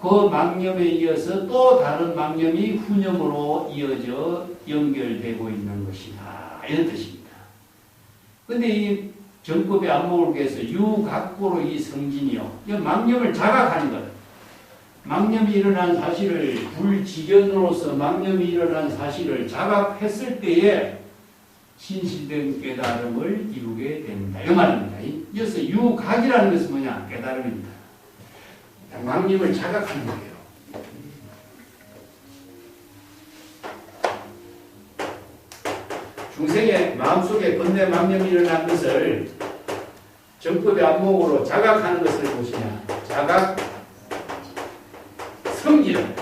그 망념에 이어서 또 다른 망념이 후념으로 이어져 연결되고 있는 것이다, 이런 뜻입니다. 근데 이 정법의 안목을 위해서 유각고로 이 성진이요, 이 망념을 자각하는 것. 망념이 일어난 사실을 불지견으로서 망념이 일어난 사실을 자각했을 때에 진실된 깨달음을 이루게 됩니다. 이 말입니다. 이어서 유각이라는 것은 뭐냐? 깨달음입니다. 망념을 자각하는 거예요. 중생의 마음속에 번뇌 망념이 일어난 것을 정법의 안목으로 자각하는 것을 무엇이냐? 자각 성질을.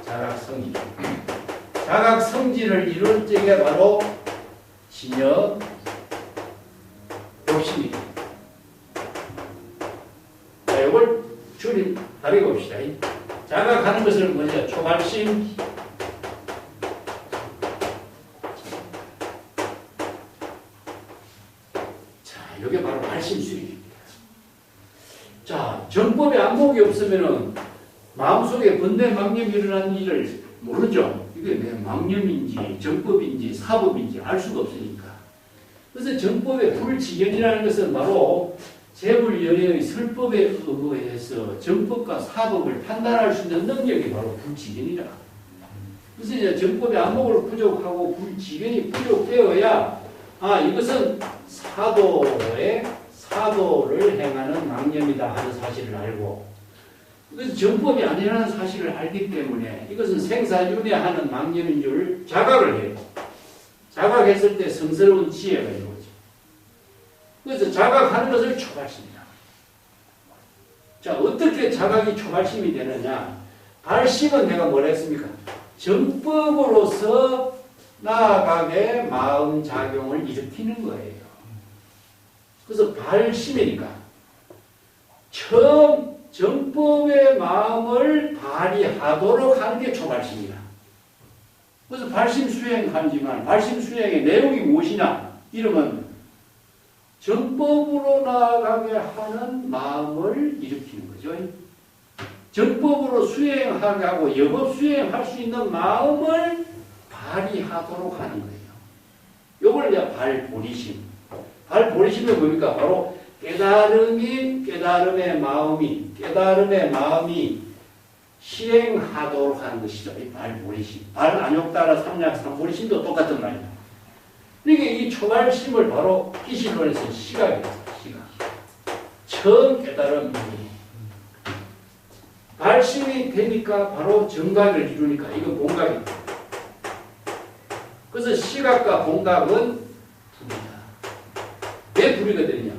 자각 성질. 자각 성질을 이룰 적에 바로 진여 욕심이다. 자, 이걸 줄임 다르게 봅시다. 자각하는 것을 먼저 초발심, 이게 바로 발심수익입니다. 자, 정법에 안목이 없으면은 마음속에 번뇌 망념이 일어나는 일을 모르죠. 이게 내 망념인지 정법인지 사법인지 알 수가 없으니까. 그래서 정법의 불지견이라는 것은 바로 재불연의 설법에 의해서 정법과 사법을 판단할 수 있는 능력이 바로 불지견이라. 그래서 이제 정법의 안목을 부족하고 불지견이 부족되어야 이것은 사도를 행하는 망념이다 하는 사실을 알고, 그래서 정법이 아니라는 사실을 알기 때문에 이것은 생사윤회하는 망념인 줄 자각을 해요. 자각했을 때 성스러운 지혜가 이루어져. 그래서 자각하는 것을 초발심이다. 자, 어떻게 자각이 초발심이 되느냐? 발심은 내가 뭐라 했습니까? 정법으로서 나아가게 마음작용을 일으키는 거예요. 그래서 발심이니까 처음 정법의 마음을 발휘하도록 하는 게 초발심이다. 그래서 발심 수행하지만 발심 수행의 내용이 무엇이냐? 이러면 정법으로 나아가게 하는 마음을 일으키는 거죠. 정법으로 수행하게 하고 여법 수행할 수 있는 마음을 발휘하도록 하는 거예요. 이걸 이제 발보리심. 발보리심이 뭡니까? 바로 깨달음의 마음이 실행하도록 하는 것이죠. 이 발보리심. 발 안욕따라 삼약 삼보리심도 똑같은 말이에요. 그러니까 이 초발심을 바로 기실론에서 시각이에요. 시각. 처음 깨달음이. 발심이 되니까 바로 정각을 이루니까 이건 본각입니다. 그래서 시각과 본각은 불이다. 왜 불이가 되느냐?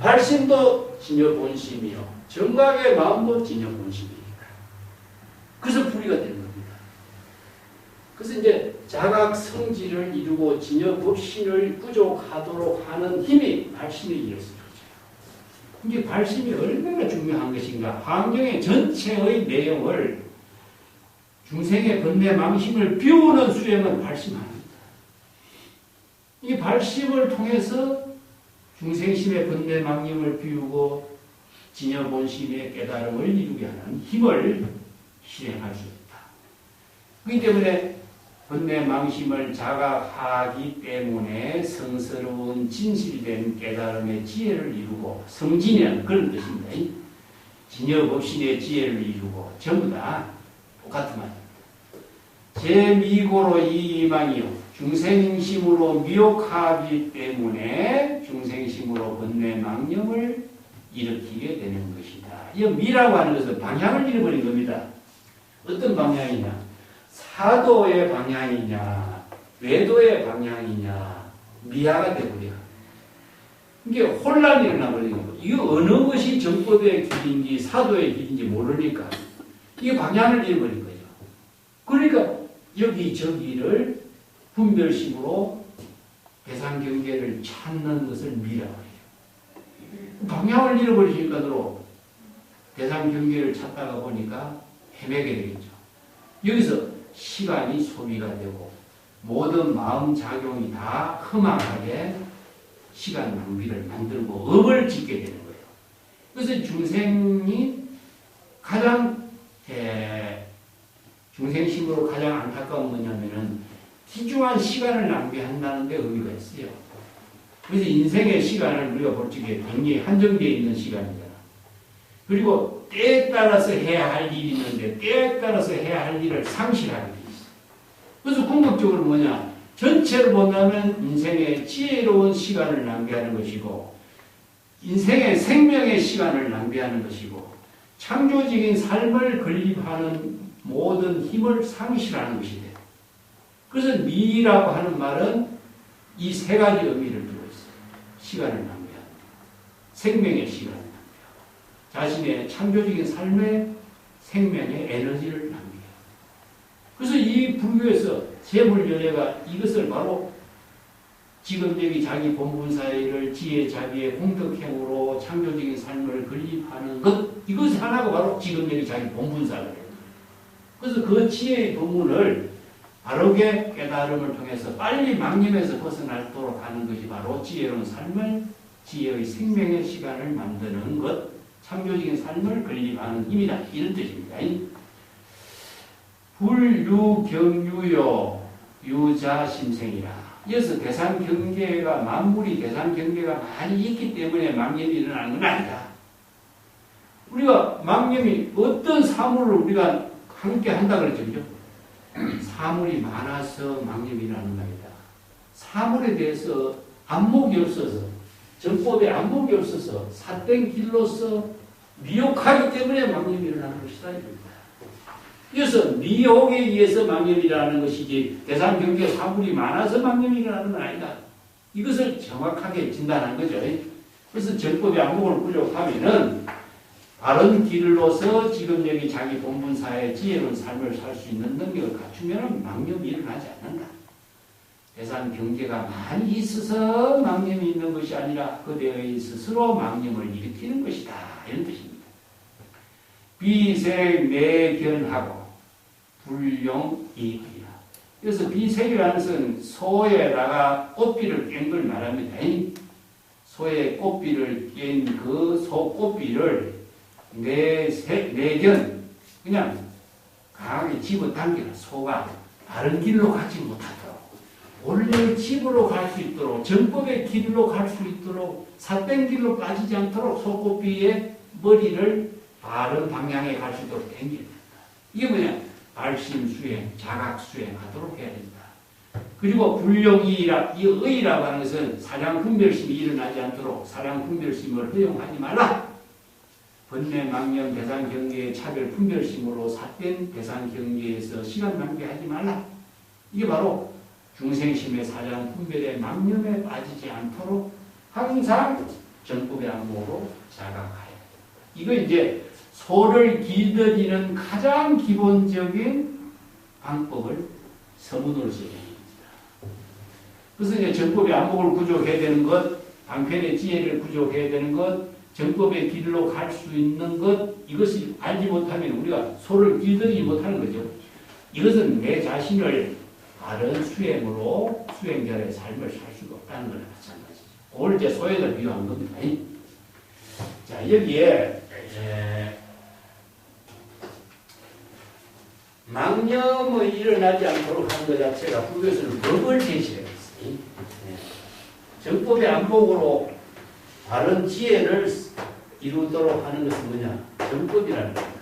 발심도 진여본심이요. 정각의 마음도 진여본심이니까. 그래서 불이가 되는 겁니다. 그래서 이제 자각 성질을 이루고 진여법신을 부족하도록 하는 힘이 발심에 이어서 이게 발심이 얼마나 중요한 것인가. 환경의 전체의 내용을 중생의 번뇌 망심을 비우는 수행은 발심합니다. 이 발심을 통해서 중생심의 번뇌 망념을 비우고 진여본심의 깨달음을 이루게 하는 힘을 실행할 수 있다. 그렇기 때문에 번뇌 망심을 자각하기 때문에 성스러운 진실된 깨달음의 지혜를 이루고, 성진이라는 그런 뜻입니다. 진여법신의 지혜를 이루고 전부 다 똑같은 말입니다. 제미고로 이망이요. 중생심으로 미혹하기 때문에 중생심으로 번뇌 망념을 일으키게 되는 것이다. 이 미라고 하는 것은 방향을 잃어버린 겁니다. 어떤 방향이냐? 사도의 방향이냐, 외도의 방향이냐, 미화가 되버려. 이게 혼란이 일어나버리는 거예요. 이게 어느 것이 정법의 길인지 사도의 길인지 모르니까 이게 방향을 잃어버린 거예요. 그러니까 여기저기를 분별심으로 대상경계를 찾는 것을 미라고 해요. 방향을 잃어버리니까도 대상경계를 찾다가 보니까 헤매게 되겠죠. 여기서 시간이 소비가 되고 모든 마음작용이 다 허망하게 시간 낭비를 만들고 업을 짓게 되는 거예요. 그래서 중생이 가장 중생심으로 가장 안타까운 뭐냐면은 귀중한 시간을 낭비한다는 데 의미가 있어요. 그래서 인생의 시간을 우리가 볼 적에 굉장히 한정되어 있는 시간이잖아. 그리고 때에 따라서 해야 할 일이 있는데 때에 따라서 해야 할 일을 상실하게 돼 있어. 그래서 궁극적으로 뭐냐? 전체를 본다면 인생의 지혜로운 시간을 낭비하는 것이고 인생의 생명의 시간을 낭비하는 것이고 창조적인 삶을 건립하는 모든 힘을 상실하는 것이 돼. 그래서 미라고 하는 말은 이 세 가지 의미를 두고 있어요. 시간을 낭비하는 생명의 시간을 낭비하고 자신의 창조적인 삶의 생명의 에너지를 낭비해요. 그래서 이 불교에서 재물연회가 이것을 바로 지금 여기 자기 본분사회를 지혜 자비의 공덕행으로 창조적인 삶을 건립하는 것 이것 하나가 바로 지금 여기 자기 본분사회예요. 그래서 그 지혜의 본문을 바르게 깨달음을 통해서 빨리 망념에서 벗어나도록 하는 것이 바로 지혜로운 삶을 지혜의 생명의 시간을 만드는 것 창조적인 삶을 건립하는 힘이다. 이런 뜻입니다. 불유경유요 유자심생이라. 이어서 대상경계가 만물이 대상경계가 많이 있기 때문에 망념이 일어나는 건 아니다. 우리가 망념이 어떤 사물을 우리가 함께 한다 그랬죠. 그죠? 사물이 많아서 망념이 일어나는 겁니다. 사물에 대해서 안목이 없어서 정법에 안목이 없어서 삿된 길로서 미혹하기 때문에 망념이 일어나는 것이다. 그래서 미혹에 의해서 망념이 일어나는 것이지 대상경계 사물이 많아서 망념이 일어나는 건 아니다. 이것을 정확하게 진단한 거죠. 그래서 정법의 안목을 부족하면은 바른 길로서 지금 여기 자기 본분사의 지혜로운 삶을 살 수 있는 능력을 갖추면 망념이 일어나지 않는다. 대상 경계가 많이 있어서 망념이 있는 것이 아니라 그대의 스스로 망념을 일으키는 것이다. 이런 뜻입니다. 비색내견하고 불용이의라. 그래서 비색이라는 것은 소에다가 꽃비를 깬 걸 말합니다. 소의 꽃비를 깬 그 소 꽃비를 내견 그냥 강하게 집어당기라. 소가 바른 길로 가지 못하도록 원래 집으로 갈 수 있도록 정법의 길로 갈 수 있도록 삿된 길로 빠지지 않도록 소꽃비의 머리를 바른 방향에 갈 수 있도록 당깁니다. 이게 뭐냐? 발심수행, 자각수행하도록 해야 된다. 그리고 불용이라, 이 의라고 하는 것은 사량분별심이 일어나지 않도록 사량분별심을 허용하지 말라. 번뇌, 망념, 대상경계의 차별 분별심으로 삿된 대상경계에서 시간 낭비하지 말라. 이게 바로 중생심의 사량 분별의 망념에 빠지지 않도록 항상 정법의 안목으로 자각하여야 된다. 이거 이제 소를 기다리는 가장 기본적인 방법을 서문으로 제시합니다. 그래서 이제 정법의 안목을 구족해야 되는 것, 방편의 지혜를 구족해야 되는 것, 정법의 길로 갈 수 있는 것, 이것을 알지 못하면 우리가 소를 기다리지 못하는 거죠. 이것은 내 자신을 바른 수행으로 수행자의 삶을 살 수가 없다는 거나 마찬가지죠. 그걸 이제 소에다 비유한 겁니다. 자, 여기에 망념이 일어나지 않도록 하는 것 자체가 불교에서는 법을 제시해요. 정법의 안목으로 바른 지혜를 이루도록 하는 것은 뭐냐? 정법이라는 겁니다.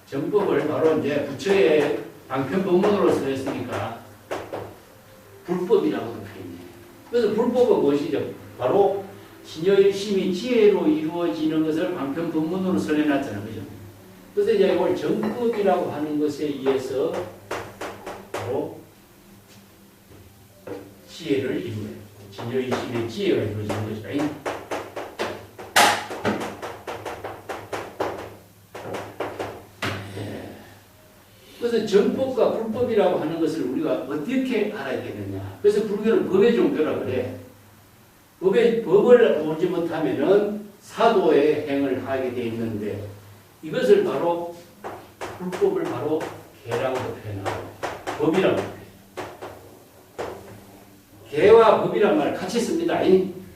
정법을 바로 이제 부처의 방편법문으로 쓰였으니까 불법이라고 표현해요. 그래서 불법은 무엇이죠? 바로 신여일심이 지혜로 이루어지는 것을 방편법문으로 설해놨잖아요. 그죠? 그래서 이제 이걸 정법이라고 하는 것에 의해서 바로 지혜를 이루어요. 신여일심의 지혜가 이루어지는 것이다. 그래서 정법과 불법이라고 하는 것을 우리가 어떻게 알아야 되느냐. 그래서 불교는 법의 종교라 그래. 법을 알지 못하면은 사도의 행을 하게 돼 있는데 이것을 바로 불법을 바로 계라고도 표현하고 법이라고 표현해요. 계와 법이란 말 같이 씁니다.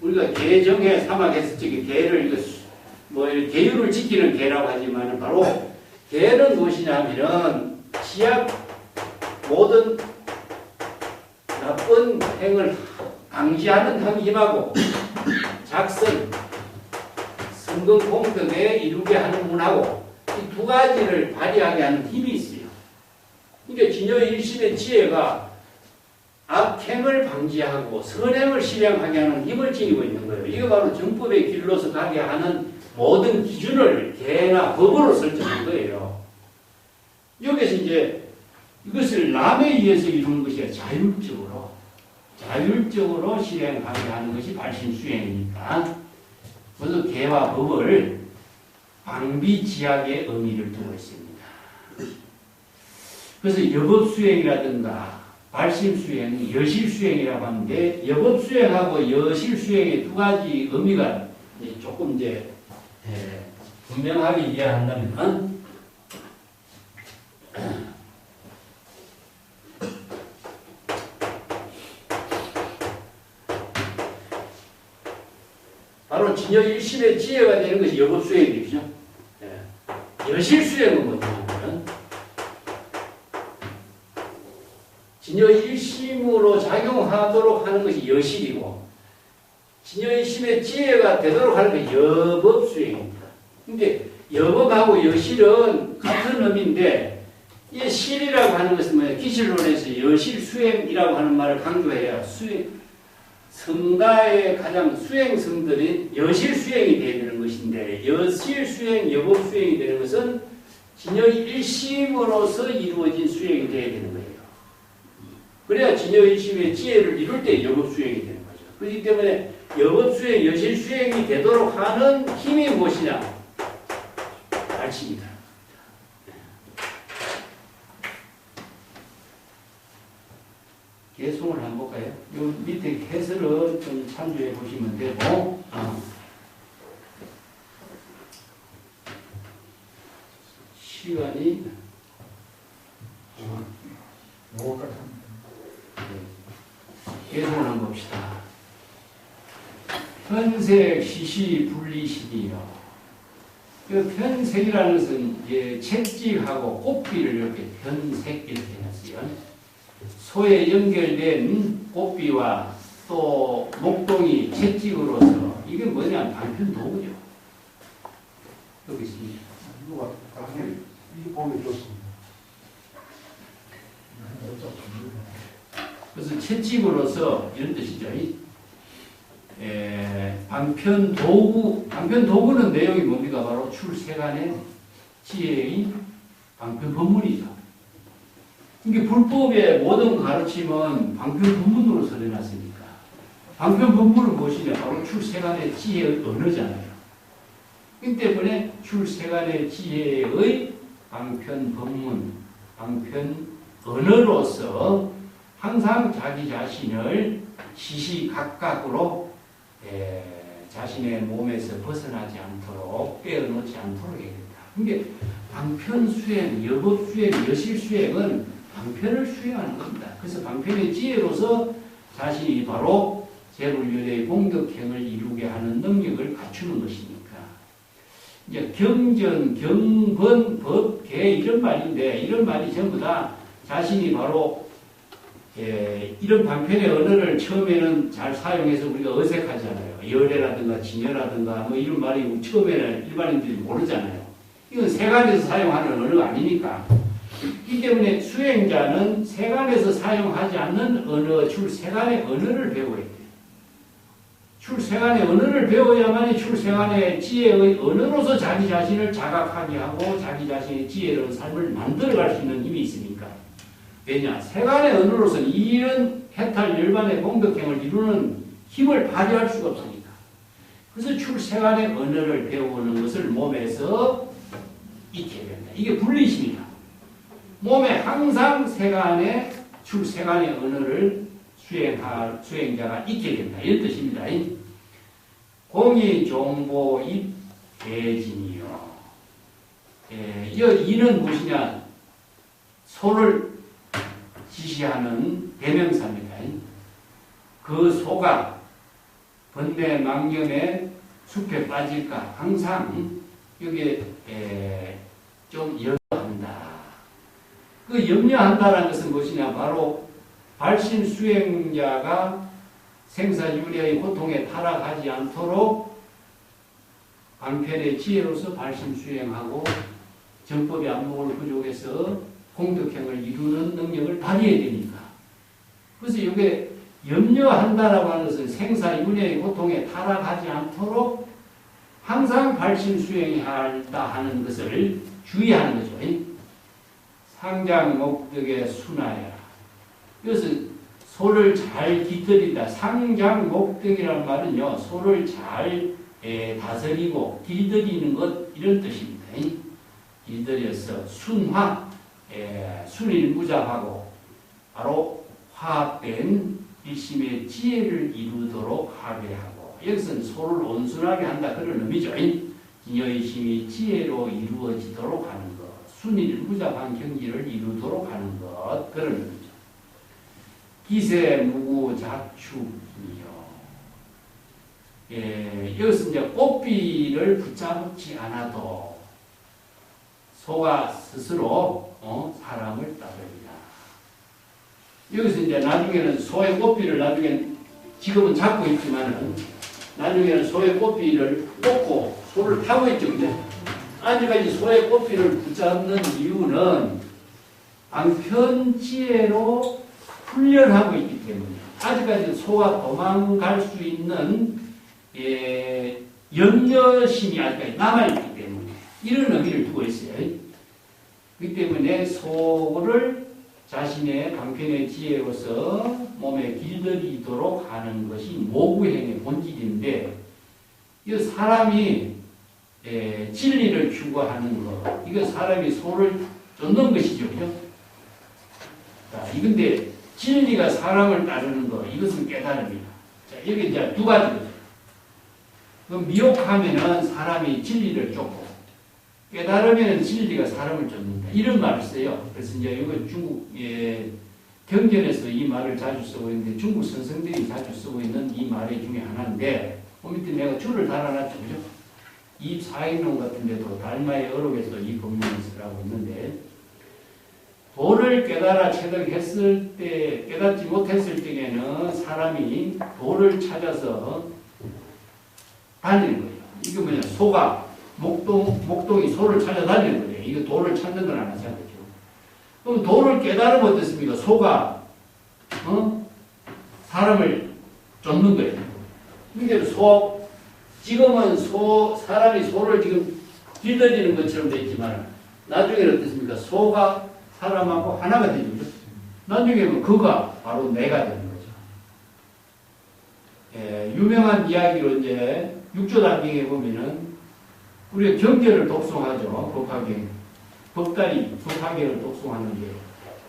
우리가 계정에 사막했을 적에 계를 이거 뭐 계율을 지키는 계라고 하지만 바로 계는 무엇이냐면은 지약 모든 나쁜 행을 방지하는 힘하고 작선, 선거 임금 공덕에 이루게 하는 문하고 이 두 가지를 발휘하게 하는 힘이 있어요. 그러니까 진여일심의 지혜가 악행을 방지하고 선행을 실행하게 하는 힘을 지니고 있는 거예요. 이게 바로 정법의 길로서 가게 하는 모든 기준을 계나 법으로 설정한 거예요. 여기서 이제 이것을 남에 의해서 이루는 것이 아니라 자율적으로 실행하게 하는 것이 발심수행이니까 그래서 계와 법을 방비지학의 의미를 두고 있습니다. 그래서 여법수행이라든가 발심수행, 여실수행이라고 하는데 여법수행하고 여실수행의 두 가지 의미가 조금 이제 분명하게 이해한다면 바로 진여일심의 지혜가 되는 것이 여법수행이죠. 여실수행은 뭐냐면 진여일심으로 작용하도록 하는 것이 여실이고 진여일심의 지혜가 되도록 하는 것이 여법수행입니다. 근데 여법하고 여실은 같은 의미인데 이 실이라고 하는 것은 뭐예요? 기실론에서 여실수행이라고 하는 말을 강조해야 성가의 가장 수행성들인 여실수행이 되는 것인데 여실수행, 여법수행이 되는 것은 진여일심으로서 이루어진 수행이 되어야 되는 거예요. 그래야 진여일심의 지혜를 이룰 때 여법수행이 되는 거죠. 그렇기 때문에 여법수행, 여실수행이 되도록 하는 힘이 무엇이냐? 발심이다. 개송을 한번 볼까요? 요 밑에 해설은 좀 참조해 보시면 되고, 시간이, 개송을 한번 봅시다. 편색, 시시, 분리시이요. 그 편색이라는 것은 이제 채찍하고 꽃비를 이렇게 편색 이렇게 해놨어요. 소에 연결된 꽃비와 또 목동이 채찍으로서 이게 뭐냐 방편 도구죠. 여기 있습니다. 이 보면 좋습니다. 그래서 채찍으로서 이런 뜻이죠. 방편 도구는 내용이 뭡니까? 바로 출세간의 지혜의 방편 법문이죠. 이게 불법의 모든 가르침은 방편 법문으로 설해놨으니까 방편 법문은 무엇이냐? 바로 출세간의 지혜의 언어잖아요. 이 때문에 출세간의 지혜의 방편 법문, 방편 언어로서 항상 자기 자신을 시시각각으로 자신의 몸에서 벗어나지 않도록 빼어놓지 않도록 해야 된다. 그게 방편 수행, 여법 수행, 여실 수행은 방편을 수행하는 겁니다. 그래서 방편의 지혜로서 자신이 바로 제불율의 공덕행을 이루게 하는 능력을 갖추는 것이니까. 이제 경전, 경번, 법, 계 이런 말인데 이런 말이 전부 다 자신이 바로 이런 방편의 언어를 처음에는 잘 사용해서 우리가 어색하잖아요. 열애라든가 진여라든가 뭐 이런 말이 처음에는 일반인들이 모르잖아요. 이건 세간에서 사용하는 언어가 아니니까. 이 때문에 수행자는 세간에서 사용하지 않는 언어, 출세간의 언어를 배워야 돼요. 출세간의 언어를 배워야만이 출세간의 지혜의 언어로서 자기 자신을 자각하게 하고 자기 자신의 지혜로운 삶을 만들어갈 수 있는 힘이 있으니까. 왜냐? 세간의 언어로서는 이런 해탈 열반의 공덕행을 이루는 힘을 발휘할 수가 없으니까. 그래서 출세간의 언어를 배우는 것을 몸에서 익혀야 된다. 이게 분리심이다. 몸에 항상 세간의 출세간의 언어를 수행자가 익혀야 된다. 이런 뜻입니다. 공이 종보 입 대진이요. 이는 무엇이냐? 소를 지시하는 대명사입니다. 그 소가 번뇌 망념의 숲에 빠질까 항상 여기에 좀 염려한다. 그 염려한다는 것은 무엇이냐? 바로 발심 수행자가 생사윤회의 고통에 타락하지 않도록 방편의 지혜로서 발심 수행하고 정법의 안목을 부족해서 공덕행을 이루는 능력을 발휘해야 되니까. 그래서 이게 염려한다라고 하는 것은 생사윤회의 고통에 타락하지 않도록 항상 발심 수행해야 한다 하는 것을 주의하는 거죠. 상장 목덕에 순하여라. 이것은 소를 잘 깃들인다. 상장 목덕이라는 말은요, 소를 잘 다스리고 길들이는 것 이런 뜻입니다. 길들여서 순화, 순일무잡하고 바로 화합된 일심의 지혜를 이루도록 하게하고, 여기서는 소를 온순하게 한다 그런 의미죠. 기녀의심이 지혜로 이루어지도록 하는 것, 순일무잡한 경지를 이루도록 하는 것 그런 의미죠. 기세무구자축이요. 여기서 이제 꽃비를 붙잡지 않아도 소가 스스로 사람을 따릅니다. 여기서 이제 나중에는 소의 꽃비를 지금은 잡고 있지만은 나중에는 소의 꽃비를 꽂고 소를 타고 있죠. 근데 아직까지 소의 꽃비를 붙잡는 이유는 방편지혜로 훈련하고 있기 때문에 아직까지 소가 도망갈 수 있는 염려심이 아직까지 남아있기 때문에 이런 의미를 두고 있어요. 그렇기 때문에 소를 자신의 방편의 지혜로서 몸에 길들이도록 하는 것이 모구행의 본질인데, 이 사람이 진리를 추구하는 것, 이거 사람이 소를 쫓는 것이죠. 그죠? 자, 이건데 진리가 사람을 따르는 것, 이것은 깨달음이다. 자, 여기 이제 두 가지거든요. 그럼 미혹하면은 사람이 진리를 쫓고, 깨달으면은 진리가 사람을 쫓는다. 이런 말을 써요. 그래서 이제 이건 중국 경전에서 이 말을 자주 쓰고 있는데, 중국 선생들이 자주 쓰고 있는 이 말 중에 하나인데, 밑에 내가 줄을 달아놨죠. 그죠? 이 사행론 같은 데도 달마의 어록에서 이 법문을 쓰라고 있는데, 도를 깨달아 체득했을 때, 깨닫지 못했을 때에는 사람이 도를 찾아서 다니는 거예요. 이게 뭐냐, 소가 목동이 소를 찾아 다니는 거예요. 이거 도를 찾는 건 안 하잖아요. 그럼 도를 깨달으면 어떻습니까? 소가 사람을 쫓는 거예요. 근데 지금은 사람이 소를 지금 길들이는 것처럼 되어 있지만 나중에는 어떻습니까? 소가 사람하고 하나가 되죠. 나중에는 그가 바로 내가 되는 거죠. 유명한 이야기로 이제 육조단경에 보면은 우리가 경제를 독송하죠. 법학계를 독송하는데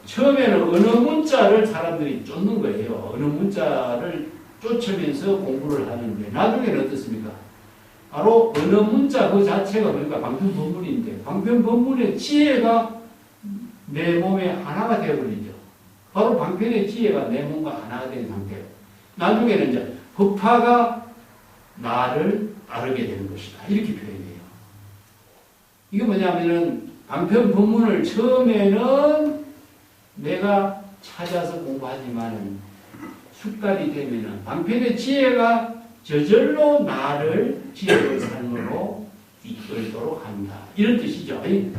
처음에는 어느 문자를 사람들이 쫓는 거예요. 어느 문자를 쫓으면서 공부를 하는데 나중에는 어떻습니까? 바로 어느 문자 그 자체가 그러니까 방편법문인데 방편법문의 지혜가 내 몸에 하나가 되어버리죠. 바로 방편의 지혜가 내 몸과 하나가 된 상태예요. 나중에는 이제 법화가 나를 따르게 되는 것이다. 이렇게 표현해요. 이게 뭐냐면은 방편 법문을 처음에는 내가 찾아서 공부하지만은 숙달이 되면은 방편의 지혜가 저절로 나를 지혜의 삶으로 이끌도록 한다. 이런 뜻이죠. 이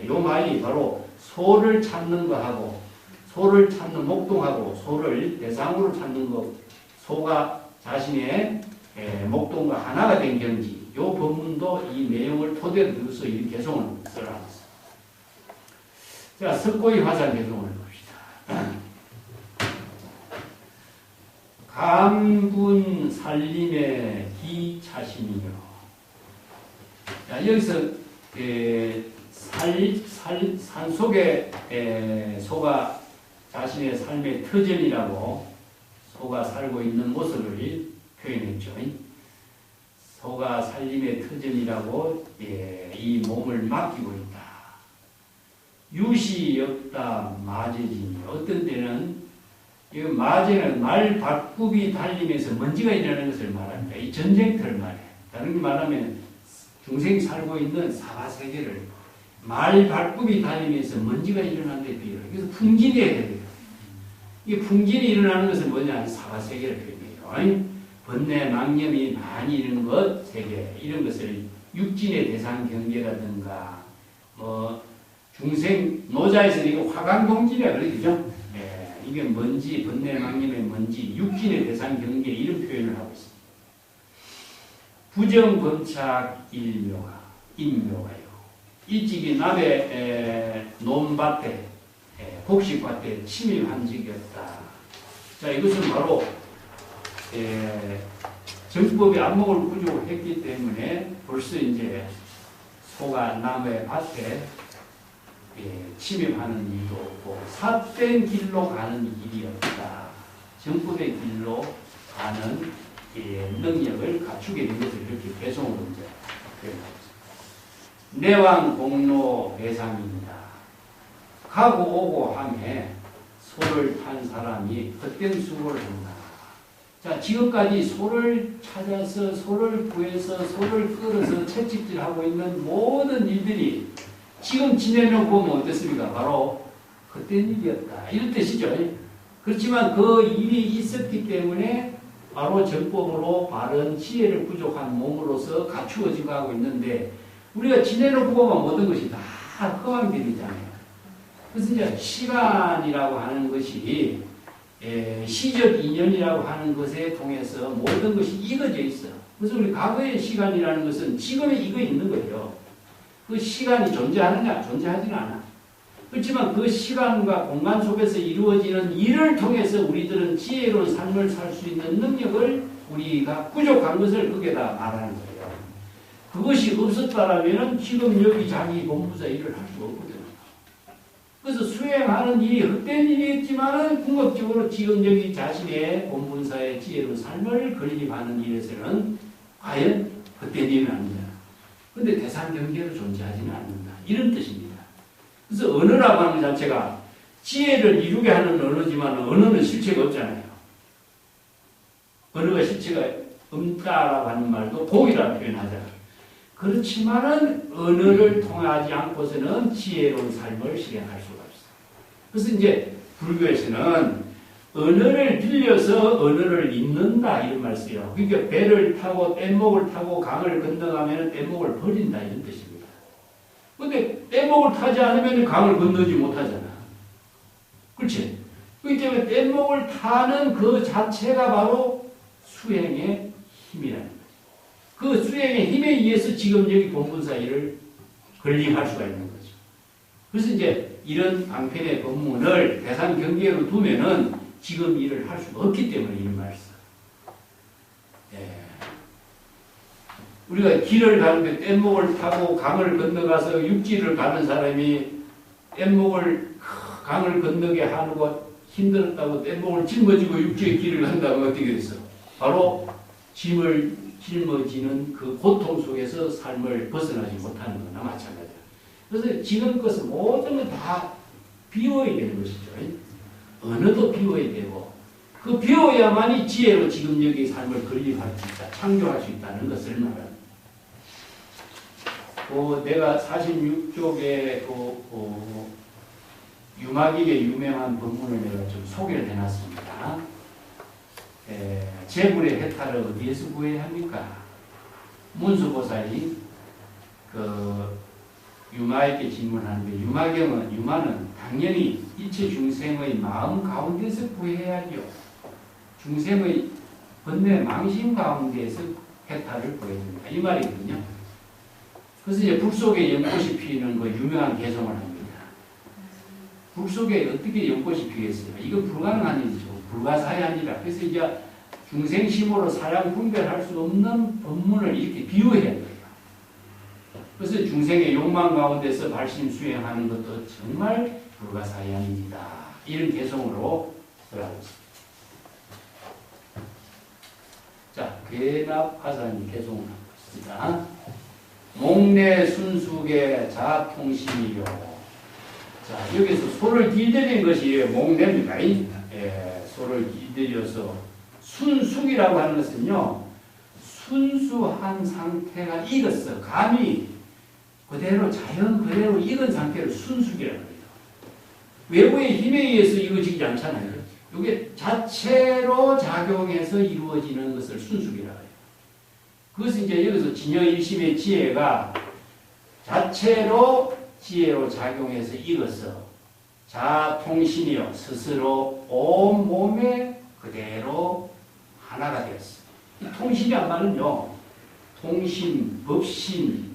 말이 바로 소를 찾는 거하고 소를 찾는 목동하고 소를 대상으로 찾는 것, 소가 자신의 목동과 하나가 된 경지, 이 법문도 이 내용을 토대로 들어서 이 개송을 써놨습니다. 자, 석고의 화살 개송을 봅시다. 감군 살림의 기차심이요. 자, 여기서 산 속에 소가 자신의 삶의 터전이라고 소가 살고 있는 모습을 표현했죠. 소가 살림의 터전이라고 이 몸을 맡기고 있다. 유시 없다 마제지니. 어떤 때는 이 마제는 말 바꾸기 달리면서 먼지가 일어나는 것을 말합니다. 이 전쟁터를 말해요. 다른 게 말하면 중생이 살고 있는 사바세계를 말 바꾸기 달리면서 먼지가 일어나는 데 비해요. 그래서 풍진이 해야 돼요. 이 풍진이 일어나는 것은 뭐냐? 사바세계를 표현해요. 번뇌, 망념이 많이 이르는 것, 세계, 이런 것을 육진의 대상 경계라든가 중생 노자에서는 이거 화강동진이라 그러죠. 이게 먼지, 번뇌망림의 먼지, 육진의 대상 경계 이런 표현을 하고 있습니다. 부정범착 인묘가요. 일찍이 남의 논밭에 곡식밭에 침입한 적이 없다. 자, 이것은 바로 정법의 안목을 부족했기 때문에 벌써 이제 소가 남의 밭에 침입하는 일도 없고 삿된 길로 가는 길이 없다. 정법의 길로 가는 능력을 갖추게 된 것을 이렇게 배송으로 이제 표현하고 있습니다. 내왕 공로 배상입니다. 가고 오고 함에 소를 탄 사람이 헛된 수고를 한다. 자, 지금까지 소를 찾아서 소를 구해서 소를 끌어서 채찍질하고 있는 모든 일들이 지금 지내놓고 보면 어떻습니까? 바로 헛된 일이었다. 이런 뜻이죠. 그렇지만 그 일이 있었기 때문에 바로 정법으로 바른 지혜를 부족한 몸으로서 갖추어지고 하고 있는데 우리가 지내놓고 보면 모든 것이 다 험한 길이잖아요. 그래서 이제 시간이라고 하는 것이 시적 인연이라고 하는 것에 통해서 모든 것이 익어져 있어. 그래서 우리 과거의 시간이라는 것은 지금에 익어 있는 거예요. 그 시간이 존재하느냐? 존재하지는 않아. 그렇지만 그 시간과 공간 속에서 이루어지는 일을 통해서 우리들은 지혜로운 삶을 살 수 있는 능력을 우리가 부족한 것을 거기에다 말하는 거예요. 그것이 없었다라면 지금 여기 자기 본부사 일을 할 수가 없거든요. 그래서 수행하는 일이 헛된 일이었지만은 궁극적으로 지금 여기 자신의 본분사의 지혜로운 삶을 건립하는 일에서는 과연 헛된 일은 아니다. 그런데 대상 경계로 존재하지는 않는다. 이런 뜻입니다. 그래서 언어라고 하는 것 자체가 지혜를 이루게 하는 언어지만 언어는 실체가 없잖아요. 언어가 실체가 없다라고 하는 말도 공이라고 표현하잖아요. 그렇지만은 언어를 통하지 않고서는 지혜로운 삶을 실행할 수가 없어요. 그래서 이제 불교에서는 언어를 빌려서 언어를 잇는다 이런 말 써요. 그러니까 배를 타고 뗏목을 타고 강을 건너가면 뗏목을 버린다 이런 뜻입니다. 근데 뗏목을 타지 않으면 강을 건너지 못하잖아. 그렇지? 그렇기 때문에 뗏목을 타는 그 자체가 바로 수행의 힘이라는 거죠. 그 수행의 힘에 의해서 지금 여기 본분사 일을 건립할 수가 있는 거죠. 그래서 이제 이런 방편의 법문을 대상 경계로 두면은 지금 일을 할 수가 없기 때문에 이런 말을 써요. 우리가 길을 가는데 뗏목을 타고 강을 건너가서 육지를 가는 사람이 뗏목을 강을 건너게 하고 힘들었다고 뗏목을 짊어지고 육지의 길을 간다면 어떻게 됐어? 바로 짐을 짊어지는 그 고통 속에서 삶을 벗어나지 못하는 거나 마찬가지야. 그래서 지금 것은 모든 건 다 비워야 되는 것이죠. 언어도 비워야 되고 그 비워야만이 지혜로 지금 여기 삶을 건립할 수 있다. 창조할 수 있다는 것을 말합니다. 내가 46쪽에 유마기의 유명한 본문을 내가 좀 소개를 해놨습니다. 재물의 해탈을 어디에서 구해야 합니까? 문수보살이 유마에게 질문하는데 유마는 당연히 일체 중생의 마음 가운데서 구해야죠. 중생의 번뇌 망심 가운데서 해탈을 구해야 됩니다. 이 말이거든요. 그래서 이제 불 속에 연꽃이 피는 거 유명한 개성을 합니다. 불 속에 어떻게 연꽃이 피겠어요? 이거 불가능한 일이죠. 불가사의하니라. 그래서 이제 중생심으로 사양 분별할 수 없는 법문을 이렇게 비유해야 돼요. 그래서 중생의 욕망 가운데서 발심 수행하는 것도 정말 불가사의한 일이다. 이런 개성으로 들어가고 있습니다. 자, 괴납화산이 개성을 하고 있습니다. 목내 순숙의 자통심이요. 자, 여기서 소를 길들인 것이 목내입니다. 소를 길들여서 순숙이라고 하는 것은요, 순수한 상태가 익었어. 감이 그대로 자연 그대로 익은 상태를 순숙이라고 해요. 외부의 힘에 의해서 이루어지지 않잖아요. 이게 자체로 작용해서 이루어지는 것을 순숙이라고 해요. 그것은 이제 여기서 진여일심의 지혜가 자체로 지혜로 작용해서 이것서 자통신이요 스스로 온 몸에 그대로 하나가 되었어. 이 통신이란 말은요, 통신, 법신,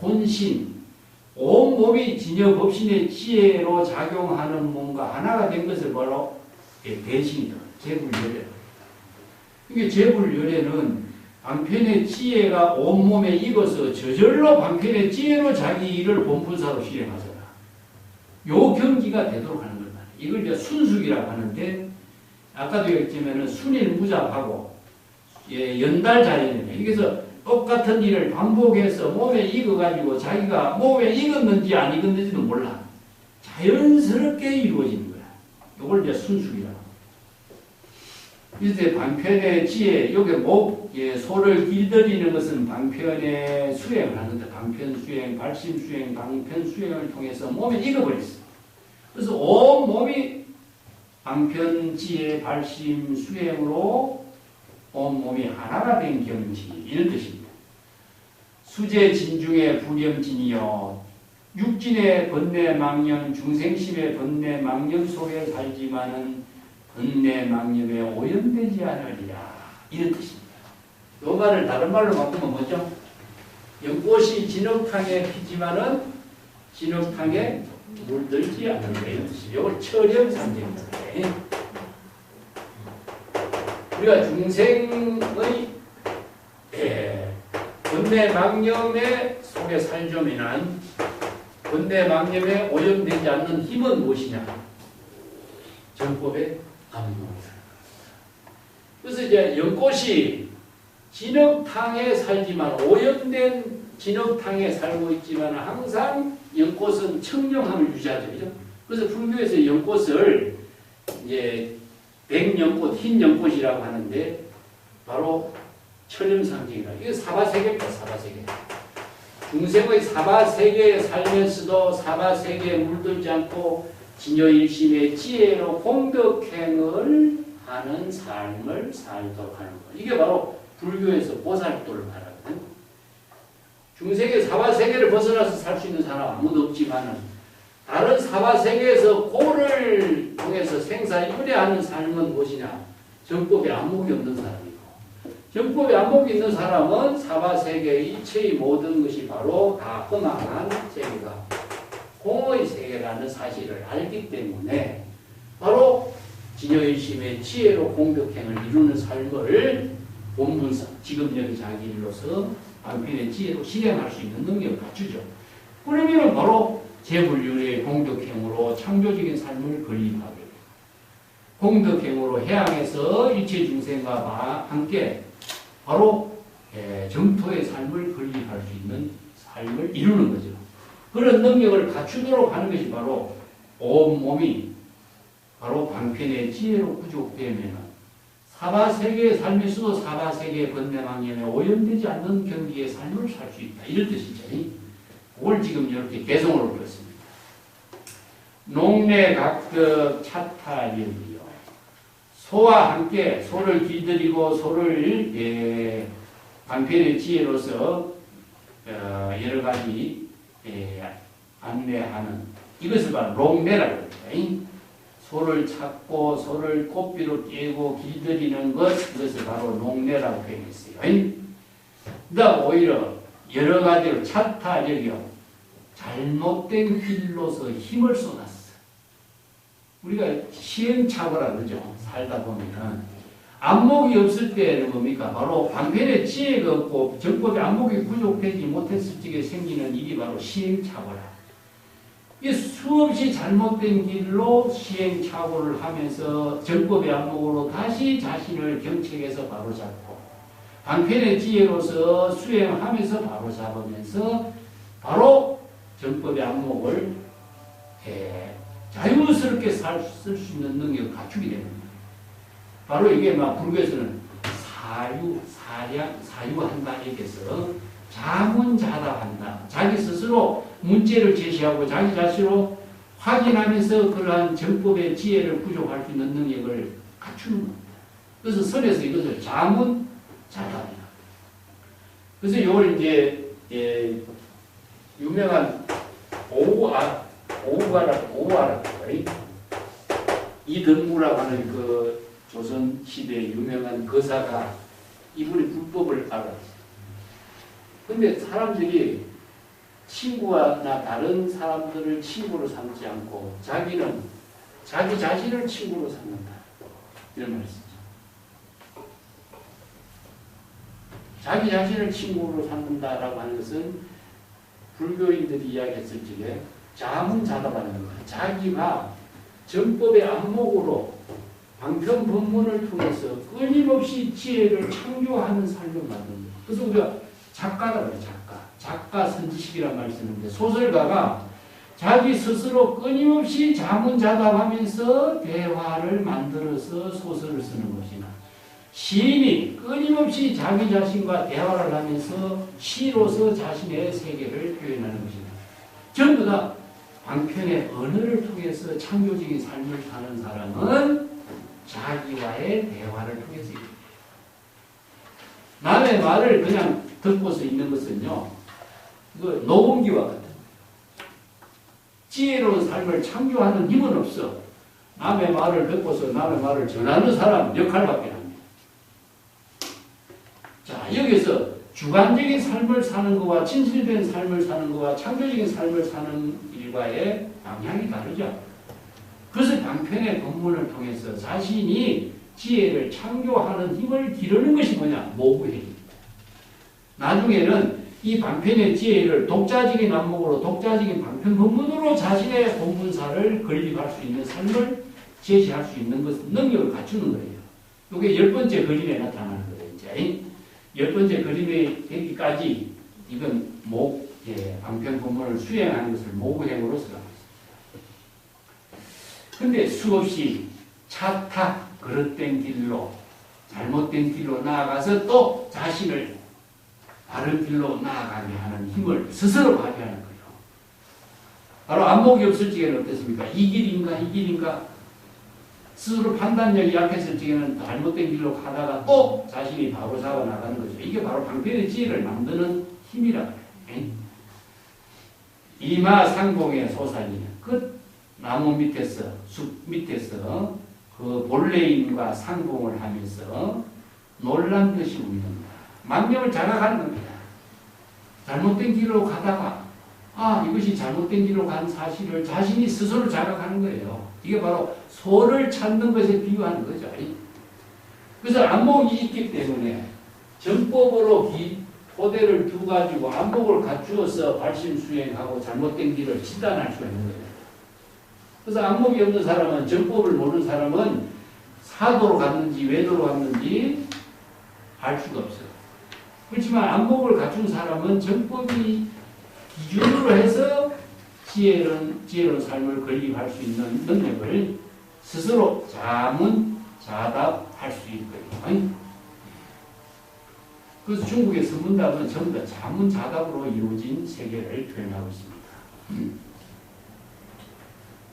혼신, 온 몸이 진여 법신의 지혜로 작용하는 몸과 하나가 된 것을 바로 대신이다. 제불열애. 이게 제불열애는 방편의 지혜가 온몸에 익어서 저절로 방편의 지혜로 자기 일을 본분사로 실행하잖아. 요 경기가 되도록 하는 걸 말이야. 이걸 이제 순숙이라고 하는데, 아까도 얘기했지만은 순일무잡하고, 연달자연이네. 그래서 똑같은 일을 반복해서 몸에 익어가지고 자기가 몸에 익었는지 안 익었는지도 몰라. 자연스럽게 이루어지는 거야. 요걸 이제 순숙이라고. 이때 방편의 지혜, 여기 소를 길들이는 것은 방편의 수행을 하는데, 방편 수행, 발심 수행, 방편 수행을 통해서 몸에 익어버렸어. 그래서 온 몸이 방편 지혜, 발심 수행으로 온 몸이 하나가 된 경지, 이런 뜻입니다. 수제 진중의 불염진이여, 육진의 번뇌망념, 중생심의 번뇌망념 속에 살지만은 번뇌망념에 오염되지 않으리라, 이런 뜻입니다. 이 말을 다른 말로 바꾸면 뭐죠? 연꽃이 진흙탕에 피지만은 진흙탕에 물들지 않는다, 이런 뜻이에요. 이걸 철염상정입니다. 우리가 중생의 번뇌망념의 속에 살려면은 번뇌망념에 오염되지 않는 힘은 무엇이냐? 정법의 안목이다. 그래서 이제 연꽃이 진흙탕에 살지만, 오염된 진흙탕에 살고 있지만 항상 연꽃은 청명함을 유지하죠. 그죠? 그래서 불교에서 연꽃을 이제 백연꽃, 흰 연꽃이라고 하는데 바로 천연상징이라. 이게 사바세계입니다. 사바세계. 중생의 사바세계에 살면서도 사바세계에 물들지 않고 진여일심의 지혜로 공덕행을 하는 삶을 살도록 하는 것. 이게 바로 불교에서 보살도를 말하거든. 중생의 사바세계를 벗어나서 살 수 있는 사람 아무도 없지만은, 다른 사바세계에서 고를 통해서 생사유래하는 삶은 무엇이냐? 정법에 안목이 없는 사람이고, 정법에 안목이 있는 사람은 사바세계의 이체의 모든 것이 바로 다 험한 세계가 공의 세계라는 사실을 알기 때문에 바로 진여일심의 지혜로 공덕행을 이루는 삶을 본분사, 지금 여기 자기 일로서 방편의 지혜로 실행할 수 있는 능력을 갖추죠. 그러면 바로 제불율의 공덕행으로 창조적인 삶을 건립하게 돼요. 공덕행으로 해양에서 일체 중생과 함께 바로 정토의 삶을 건립할 수 있는 삶을 이루는 거죠. 그런 능력을 갖추도록 하는 것이 바로 온몸이 바로 방편의 지혜로 구족되면 사바세계의 삶에서도 사바세계의 번뇌망념에 오염되지 않는 경지의 삶을 살 수 있다, 이런 뜻이죠. 그걸 지금 이렇게 개성으로 불렀습니다. 농내각덕 차타연이요, 소와 함께 소를 길들이고 소를 방편의 지혜로서 여러 가지 안내하는, 이것을 바로 농내라고 합니다. 소를 찾고 소를 꽃비로 깨고 길들이는 것, 이것을 바로 농내라고 표현했어요. 그다음 오히려 여러 가지로 차타적이요, 잘못된 길로서 힘을 쏟았어. 우리가 시행착오라 그러죠. 살다 보면은 안목이 없을 때는 뭡니까? 바로 방편의 지혜가 없고 정법의 안목이 부족되지 못했을 적에 생기는 일이 바로 시행착오라. 이 수없이 잘못된 길로 시행착오를 하면서 정법의 안목으로 다시 자신을 경책해서 바로잡고 방편의 지혜로서 수행하면서 바로잡으면서 바로 정법의 안목을 자유스럽게 쓸 수 있는 능력을 갖추게 됩니다. 바로 이게 막 불교에서는 사유한다 이렇게 해서 자문자답한다. 자기 스스로 문제를 제시하고 자기 자신으로 확인하면서 그러한 정법의 지혜를 부족할 수 있는 능력을 갖추는 겁니다. 그래서 선에서 이것을 자문자답이다. 그래서 이걸 이제 유명한 오우아라 이등무라고 하는 그 조선 시대 유명한 거사가 이분이 불법을 알았어요. 근데 사람들이 친구나 다른 사람들을 친구로 삼지 않고 자기는 자기 자신을 친구로 삼는다. 이런 말씀이죠. 자기 자신을 친구로 삼는다라고 하는 것은 불교인들이 이야기했을 적에 자문자답하는 거예요. 자기가 정법의 안목으로 방편법문을 통해서 끊임없이 지혜를 창조하는 삶을 만드는 거예요. 그래서 우리가 작가라고 해요. 작가 선지식이란 말을 쓰는데 소설가가 자기 스스로 끊임없이 자문자답하면서 대화를 만들어서 소설을 쓰는 것이나 시인이 끊임없이 자기 자신과 대화를 하면서 시로서 자신의 세계를 표현하는 것이나 전부 다 방편의 언어를 통해서 창조적인 삶을 사는 사람은 자기와의 대화를 통해서 남의 말을 그냥 듣고서 있는 것은요, 그 녹음기와 같은 지혜로운 삶을 창조하는 힘은 없어. 남의 말을 듣고서 남의 말을 전하는 사람 역할밖에 안 합니다. 자, 여기서 주관적인 삶을 사는 것과 진실된 삶을 사는 것과 창조적인 삶을 사는 일과의 방향이 다르죠. 그것을 방편의 법문을 통해서 자신이 지혜를 창조하는 힘을 기르는 것이 뭐냐? 모구행위입니다. 나중에는 이 방편의 지혜를 독자적인 안목으로 독자적인 방편 법문으로 자신의 본문사를 건립할 수 있는 삶을 제시할 수 있는 것, 능력을 갖추는 거예요. 이게 10번째 그림에 나타나는 거예요. 이제 10번째 그림에 되기까지 이건 방편 법문을 수행하는 것을 모구행으로 쓰라고 했습니다. 근데 수없이 차타 그릇된 길로 잘못된 길로 나아가서 또 자신을 바른 길로 나아가게 하는 힘을 스스로 발휘하는 거예요. 바로 안목이 없을 적에는 어땠습니까? 이 길인가? 스스로 판단력이 약했을 적에는 잘못된 길로 가다가 또 자신이 바로 잡아 나가는 거죠. 이게 바로 방편의 지혜를 만드는 힘이라고 해요. 이마상봉의 소산이 그 나무 밑에서 숲 밑에서 그 본래인과 상봉을 하면서 놀란 듯이 웃는 거야. 만명을 자각하는 겁니다. 잘못된 길로 가다가 이것이 잘못된 길로 간 사실을 자신이 스스로 자각하는 거예요. 이게 바로 소를 찾는 것에 비유하는 거죠. 그래서 안목이 있기 때문에 정법으로 토대를 두가지고 안목을 갖추어서 발심수행하고 잘못된 길을 진단할 수가 있는 거예요. 그래서 안목이 없는 사람은, 정법을 모르는 사람은 사도로 갔는지 외도로 갔는지 알 수가 없어요. 그렇지만 안목을 갖춘 사람은 정법이 기준으로 해서 지혜로운 삶을 건립할 수 있는 능력을 스스로 자문자답할 수 있거든요. 그래서 중국의 선문답은 전부 다 자문자답으로 이루어진 세계를 표현하고 있습니다.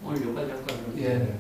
오늘 여기까지 할까요? 예.